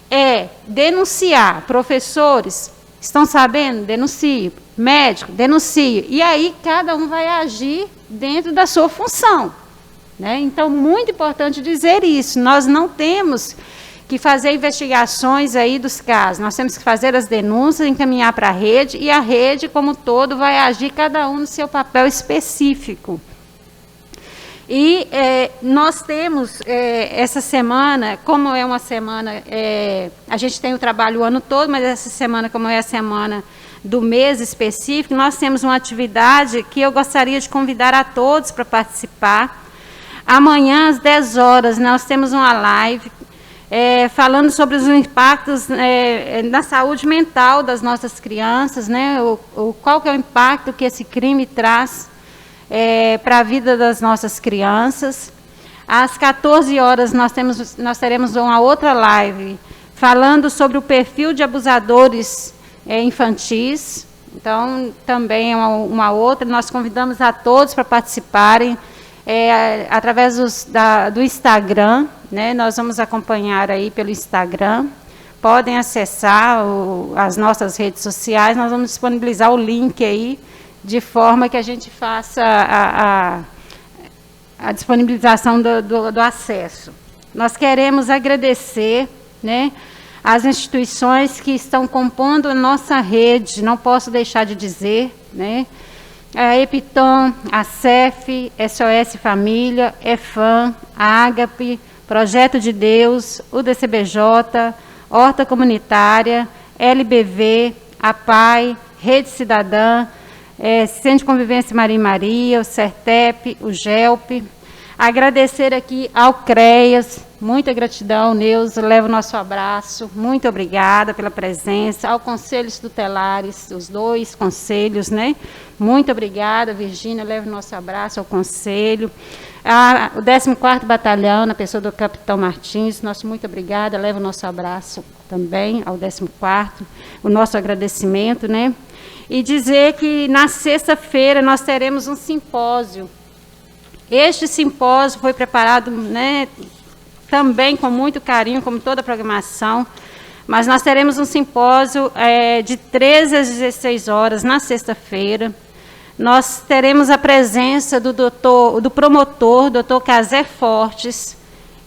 é denunciar. Professores, estão sabendo? Denuncie. Médico, denuncie. E aí cada um vai agir dentro da sua função, né? Então, muito importante dizer isso. Nós não temos que fazer investigações aí dos casos. Nós temos que fazer as denúncias, encaminhar para a rede, e a rede, como um todo, vai agir cada um no seu papel específico. E nós temos, essa semana, como é uma semana, a gente tem o trabalho o ano todo, mas essa semana, como é a semana do mês específico, nós temos uma atividade que eu gostaria de convidar a todos para participar. Amanhã, às 10 horas, nós temos uma live falando sobre os impactos na saúde mental das nossas crianças, né? Qual que é o impacto que esse crime traz para a vida das nossas crianças. Às 14 horas nós teremos uma outra live falando sobre o perfil de abusadores infantis. Então, também é uma outra. Nós convidamos a todos para participarem através do Instagram, né? Nós vamos acompanhar aí pelo Instagram. Podem acessar as nossas redes sociais. Nós vamos disponibilizar o link aí, de forma que a gente faça a disponibilização do acesso. Nós queremos agradecer, né, as instituições que estão compondo a nossa rede, não posso deixar de dizer, né, a Epitom, a CEF, SOS Família, EFAM, a Ágape, Projeto de Deus, o DCBJ, Horta Comunitária, LBV, a PAI, Rede Cidadã, Centro de Convivência Maria e Maria, o CERTEP, o GELP. Agradecer aqui ao CREAS, muita gratidão, Neuza, leva o nosso abraço, muito obrigada pela presença, ao Conselhos Tutelares, os 2 conselhos, né? Muito obrigada, Virgínia, leva o nosso abraço ao Conselho. O 14º Batalhão, na pessoa do Capitão Martins, nosso muito obrigada, leva o nosso abraço também ao 14º, o nosso agradecimento, né? E dizer que na sexta-feira nós teremos um simpósio. Este simpósio foi preparado, né, também com muito carinho, como toda a programação, mas nós teremos um simpósio de 13 às 16 horas na sexta-feira. Nós teremos a presença do promotor, doutor Casé Fortes.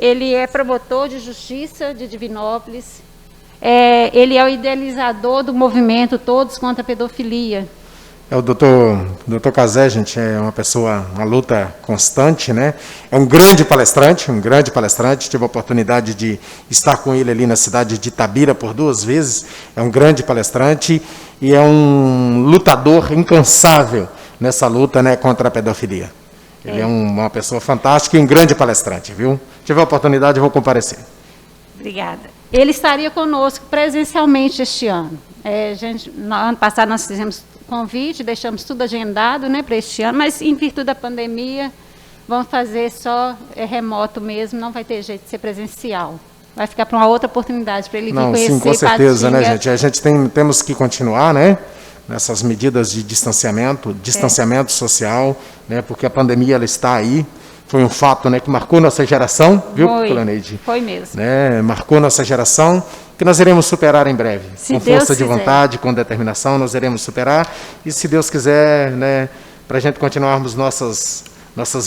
Ele é promotor de justiça de Divinópolis. Ele é o idealizador do movimento Todos contra a Pedofilia. O doutor Casé, gente, é uma luta constante, né? É um grande palestrante, tive a oportunidade de estar com ele ali na cidade de Itabira por 2 vezes, é um grande palestrante e é um lutador incansável nessa luta, né, contra a pedofilia. Ele é uma pessoa fantástica e um grande palestrante, viu? Se tiver a oportunidade, eu vou comparecer. Obrigada. Ele estaria conosco presencialmente este ano. No ano passado nós fizemos convite, deixamos tudo agendado, né, para este ano, mas em virtude da pandemia, vamos fazer só remoto mesmo, não vai ter jeito de ser presencial. Vai ficar para uma outra oportunidade para ele vir conhecer. Sim, com certeza, Patinga. Né, gente? A gente temos que continuar, né, nessas medidas de distanciamento social, né, porque a pandemia ela está aí. Foi um fato, né, que marcou nossa geração, viu, Cleoneide? Foi mesmo. Né, marcou nossa geração que nós iremos superar em breve. Se com Deus força de quiser. vontade, com determinação, nós iremos superar. E se Deus quiser, né, para a gente continuarmos nossas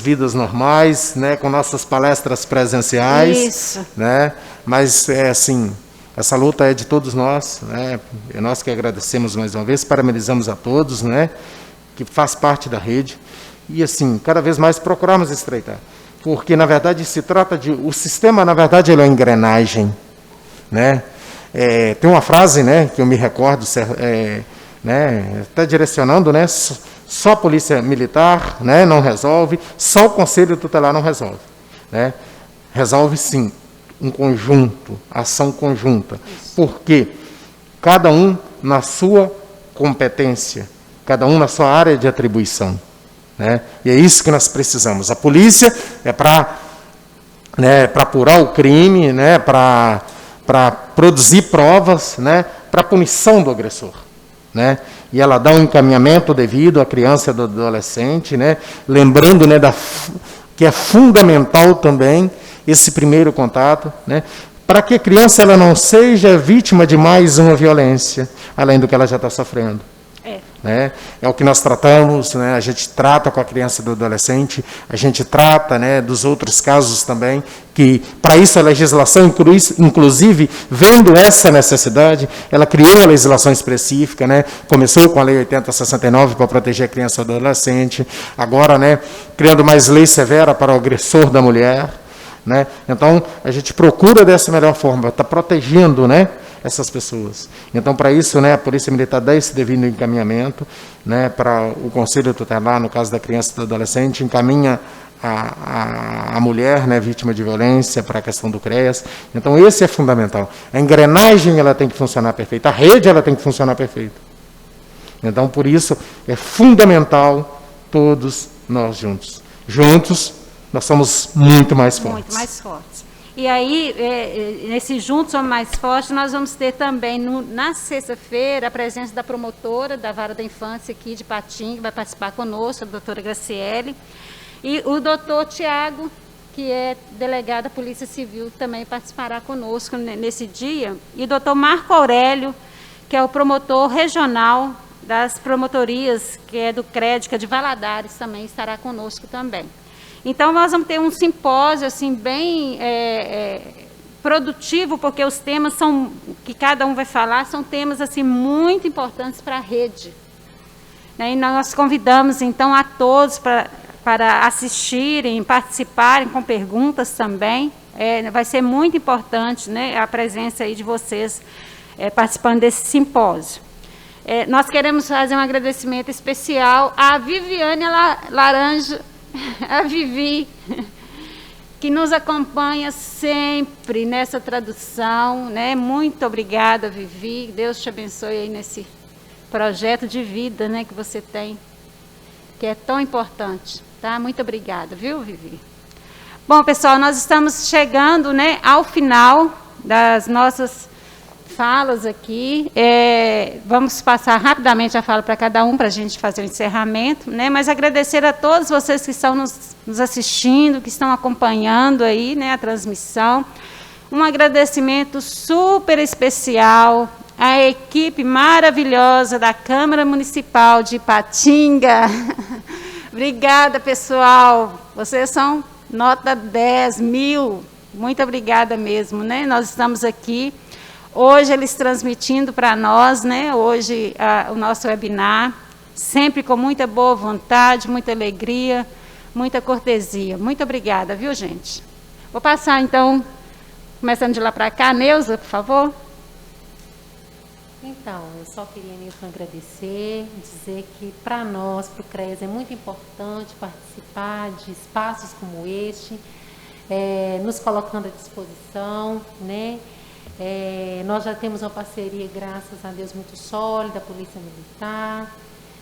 vidas normais, né, com nossas palestras presenciais. Isso. Né, mas, assim, essa luta é de todos nós, né, e nós que agradecemos mais uma vez, parabenizamos a todos, né, que faz parte da rede. E, assim, cada vez mais procuramos estreitar. Porque, na verdade, se trata de... O sistema, na verdade, ele é uma engrenagem. Né? Tem uma frase, né, que eu me recordo, né, até direcionando, né, só a polícia militar, né, não resolve, só o conselho tutelar não resolve. Né? Resolve, sim, um conjunto, ação conjunta. Porque cada um na sua competência, cada um na sua área de atribuição. Né? E é isso que nós precisamos. A polícia é para, né, para apurar o crime, né, para produzir provas, né, para punição do agressor. Né? E ela dá um encaminhamento devido à criança e do adolescente, né, lembrando, né, que é fundamental também esse primeiro contato, né, para que a criança ela não seja vítima de mais uma violência, além do que ela já está sofrendo. Né? É o que nós tratamos, né? A gente trata com a criança e do adolescente, a gente trata, né, dos outros casos também, que para isso a legislação, inclusive, vendo essa necessidade, ela criou uma legislação específica, né? Começou com a Lei 8069 para proteger a criança e o adolescente, agora, né, criando mais lei severa para o agressor da mulher. Né? Então, a gente procura dessa melhor forma, está protegendo, né, essas pessoas. Então, para isso, né, a Polícia Militar dá esse devido encaminhamento, né, para o Conselho Tutelar, no caso da criança e do adolescente, encaminha a mulher, né, vítima de violência, para a questão do CREAS. Então, esse é fundamental. A engrenagem ela tem que funcionar perfeita, a rede ela tem que funcionar perfeita. Então, por isso, é fundamental todos nós juntos. Juntos, nós somos muito mais fortes. Muito mais fortes. E aí, nesse Juntos Somos Mais Fortes, nós vamos ter também, na sexta-feira, a presença da promotora da Vara da Infância aqui de Patim, que vai participar conosco, a doutora Graciele, e o doutor Tiago, que é delegado da Polícia Civil, também participará conosco nesse dia, e o doutor Marco Aurélio, que é o promotor regional das promotorias, que é do CREDICA de Valadares, também estará conosco também. Então, nós vamos ter um simpósio assim, bem produtivo, porque os temas que cada um vai falar são temas assim, muito importantes para a rede. Né? E nós convidamos, então, a todos para assistirem, participarem com perguntas também. Vai ser muito importante, né, a presença aí de vocês participando desse simpósio. Nós queremos fazer um agradecimento especial à Viviane Laranja, a Vivi, que nos acompanha sempre nessa tradução, né? Muito obrigada, Vivi. Deus te abençoe aí nesse projeto de vida, né, que você tem, que é tão importante, tá? Muito obrigada, viu, Vivi? Bom, pessoal, nós estamos chegando, né, ao final das nossas falas aqui. Vamos passar rapidamente a fala para cada um, para a gente fazer o encerramento, né? Mas agradecer a todos vocês que estão nos assistindo, que estão acompanhando aí, né, a transmissão. Um agradecimento super especial à equipe maravilhosa da Câmara Municipal de Ipatinga. Obrigada, pessoal. Vocês são nota 10, 1000. Muito obrigada mesmo, né? Nós estamos aqui hoje eles transmitindo para nós, né, hoje o nosso webinar, sempre com muita boa vontade, muita alegria, muita cortesia. Muito obrigada, viu, gente? Vou passar, então, começando de lá para cá. Neuza, por favor. Então, eu só queria mesmo agradecer, dizer que para nós, para o CREAS, é muito importante participar de espaços como este, nos colocando à disposição, né? Nós já temos uma parceria, graças a Deus, muito sólida, a Polícia Militar,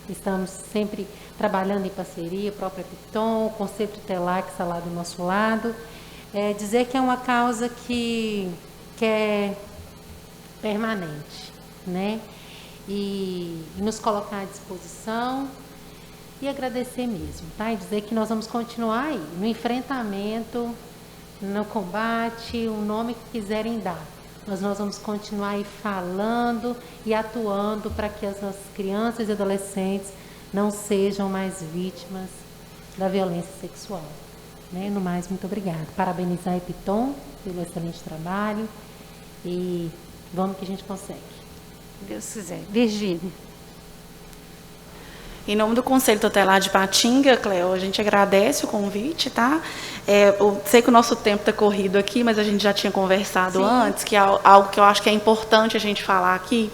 estamos sempre trabalhando em parceria, a própria Piton, o Conselho Tutelar, que está lá do nosso lado. Dizer que é uma causa que é permanente, né? E nos colocar à disposição e agradecer mesmo, tá? E dizer que nós vamos continuar aí, no enfrentamento, no combate, o nome que quiserem dar. mas nós vamos continuar aí falando e atuando para que as nossas crianças e adolescentes não sejam mais vítimas da violência sexual. Né? No mais, muito obrigada. Parabenizar a Epitom pelo excelente trabalho e vamos que a gente consegue. Deus quiser. Virgínia. Em nome do Conselho Tutelar de Patinga, Cleo, a gente agradece o convite, tá? Eu sei que o nosso tempo está corrido aqui, mas a gente já tinha conversado antes, que é algo que eu acho que é importante a gente falar aqui,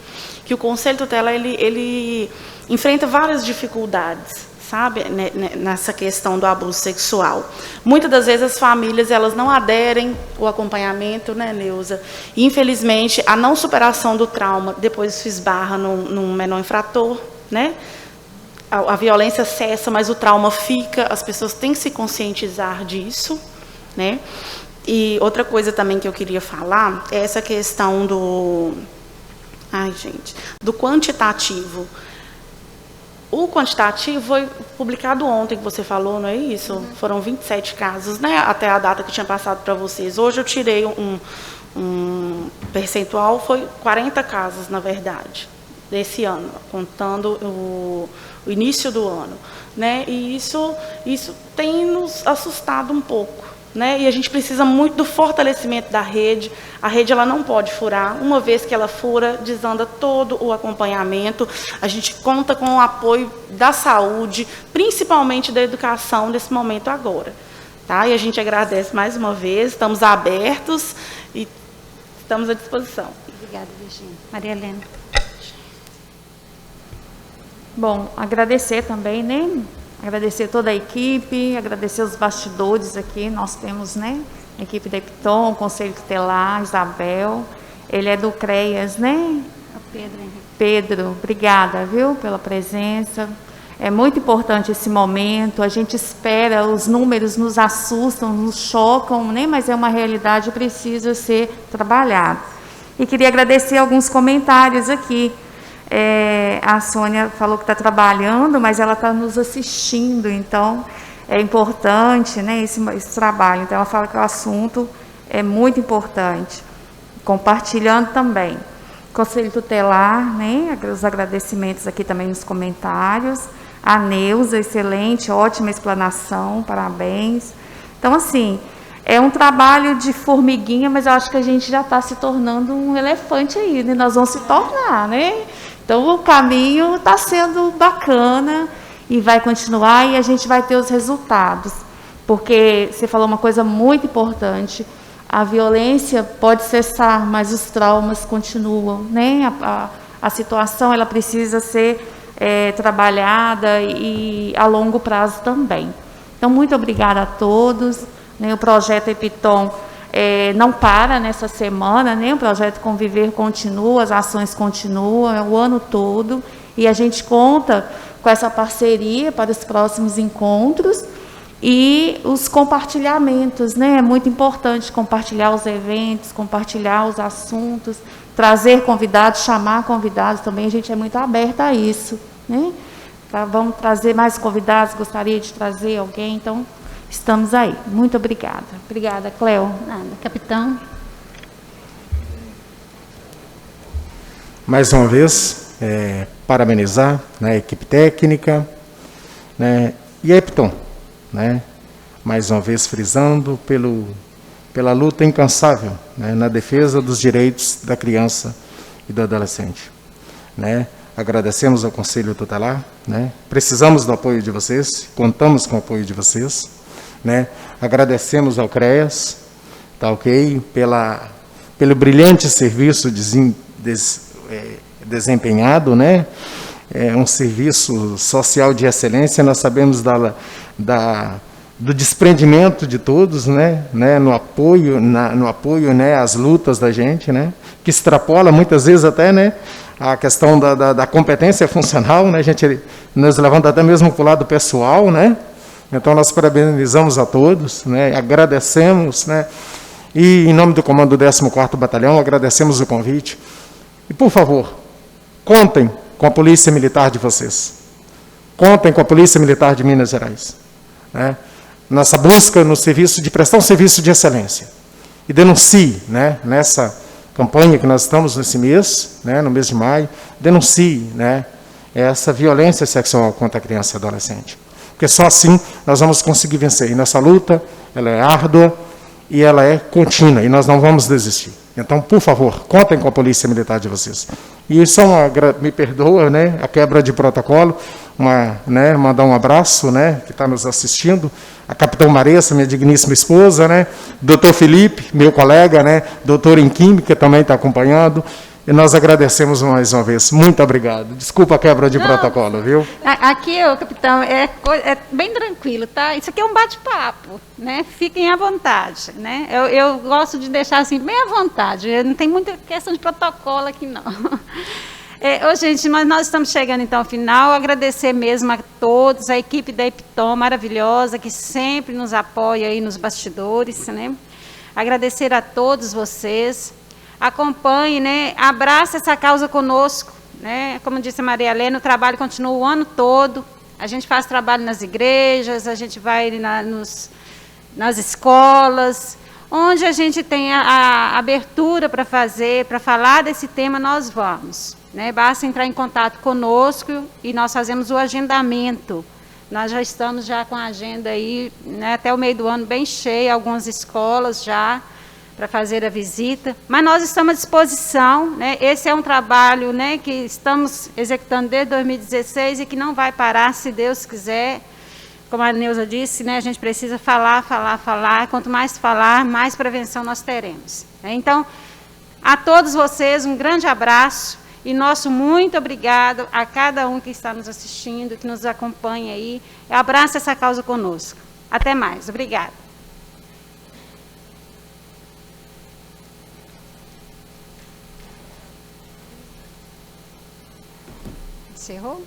que o Conselho Tutelar, ele enfrenta várias dificuldades, sabe, nessa questão do abuso sexual. Muitas das vezes as famílias, elas não aderem ao acompanhamento, né, Neuza? E, infelizmente, a não superação do trauma depois se esbarra num menor infrator, né? A violência cessa, mas o trauma fica, as pessoas têm que se conscientizar disso, né? E outra coisa também que eu queria falar é essa questão do quantitativo. O quantitativo foi publicado ontem, que você falou, não é isso? Foram 27 casos, né? Até a data que tinha passado para vocês. Hoje eu tirei um percentual, foi 40 casos, na verdade, desse ano, contando o início do ano, né? E isso tem nos assustado um pouco, né? E a gente precisa muito do fortalecimento da rede. A rede, ela não pode furar. Uma vez que ela fura, desanda todo o acompanhamento. A gente conta com o apoio da saúde, principalmente da educação nesse momento agora, tá? E a gente agradece mais uma vez, estamos abertos e estamos à disposição. Obrigada, Virgínia. Maria Helena. Bom, agradecer também, né? Agradecer toda a equipe, agradecer os bastidores aqui. Nós temos, né? A equipe da Epitom, Conselho Tutelar, Isabel. Ele é do CREAS, né? Pedro Henrique. Pedro, obrigada, viu, pela presença. É muito importante esse momento. A gente espera, os números nos assustam, nos chocam, né? Mas é uma realidade que precisa ser trabalhada. E queria agradecer alguns comentários aqui. A Sônia falou que está trabalhando, mas ela está nos assistindo, então é importante, né, esse trabalho. Então ela fala que o assunto é muito importante. Compartilhando também. Conselho Tutelar, né, os agradecimentos aqui também nos comentários. A Neuza, excelente, ótima explanação, parabéns. Então, assim, é um trabalho de formiguinha, mas eu acho que a gente já está se tornando um elefante aí, né? Nós vamos se tornar, né? Então, o caminho está sendo bacana e vai continuar e a gente vai ter os resultados. Porque você falou uma coisa muito importante, a violência pode cessar, mas os traumas continuam, né? A situação, ela precisa ser trabalhada e a longo prazo também. Então, muito obrigada a todos. O projeto Epitom não para nessa semana, né? O projeto Conviver continua, as ações continuam o ano todo, e a gente conta com essa parceria para os próximos encontros e os compartilhamentos, né? É muito importante compartilhar os eventos, compartilhar os assuntos, trazer convidados, chamar convidados também, a gente é muito aberta a isso, né? Vamos trazer mais convidados, gostaria de trazer alguém, então estamos aí. Muito obrigada. Obrigada, Cleo. Nada. Capitão. Mais uma vez, parabenizar, né, a equipe técnica, né, e a Epitom, né, mais uma vez frisando pela luta incansável, né, na defesa dos direitos da criança e do adolescente, né. Agradecemos ao Conselho Tutelar, né, precisamos do apoio de vocês, contamos com o apoio de vocês, né? Agradecemos ao CREAS, tá ok? Pelo brilhante serviço desempenhado, né? É um serviço social de excelência, nós sabemos do desprendimento de todos, né? No apoio, né, às lutas da gente, né? Que extrapola muitas vezes até, né, a questão da competência funcional, né? A gente nos levanta até mesmo para o lado pessoal, né? Então, nós parabenizamos a todos, né, agradecemos, né, e em nome do comando do 14º Batalhão, agradecemos o convite. E, por favor, contem com a Polícia Militar de vocês. Contem com a Polícia Militar de Minas Gerais, né, nossa busca no serviço de prestar um serviço de excelência. E denuncie, né, campanha que nós estamos nesse mês, né, no mês de maio, denuncie, né, essa violência sexual contra a criança e adolescente. Porque só assim nós vamos conseguir vencer. E nossa luta, ela é árdua e ela é contínua, e nós não vamos desistir. Então, por favor, contem com a Polícia Militar de vocês. E só me perdoa, né, a quebra de protocolo, mandar um abraço, né, que está nos assistindo, a Capitão Maressa, minha digníssima esposa, né, doutor Felipe, meu colega, né, doutor em Química, também está acompanhando. E nós agradecemos mais uma vez. Muito obrigado. Desculpa a quebra de protocolo, viu? Aqui, capitão, é bem tranquilo, tá? Isso aqui é um bate-papo, né? Fiquem à vontade, né? Eu gosto de deixar assim, bem à vontade. Não tem muita questão de protocolo aqui, não. Gente, mas nós estamos chegando então ao final. Agradecer mesmo a todos, a equipe da Eptom maravilhosa, que sempre nos apoia aí nos bastidores, né? Agradecer a todos vocês. Acompanhe, né? Abrace essa causa conosco, né? Como disse a Maria Helena, o trabalho continua o ano todo. A gente faz trabalho nas igrejas, a gente vai nas escolas, onde a gente tem a abertura para falar desse tema, nós vamos, né? Basta entrar em contato conosco e nós fazemos o agendamento. Nós já estamos com a agenda aí, né, até o meio do ano bem cheia, algumas escolas já, para fazer a visita, mas nós estamos à disposição, né? Esse é um trabalho, né, que estamos executando desde 2016 e que não vai parar, se Deus quiser. Como a Neuza disse, né, a gente precisa falar, quanto mais falar, mais prevenção nós teremos. Então, a todos vocês, um grande abraço e nosso muito obrigado a cada um que está nos assistindo, que nos acompanha aí. Abraça essa causa conosco. Até mais. Obrigada. Encerrou?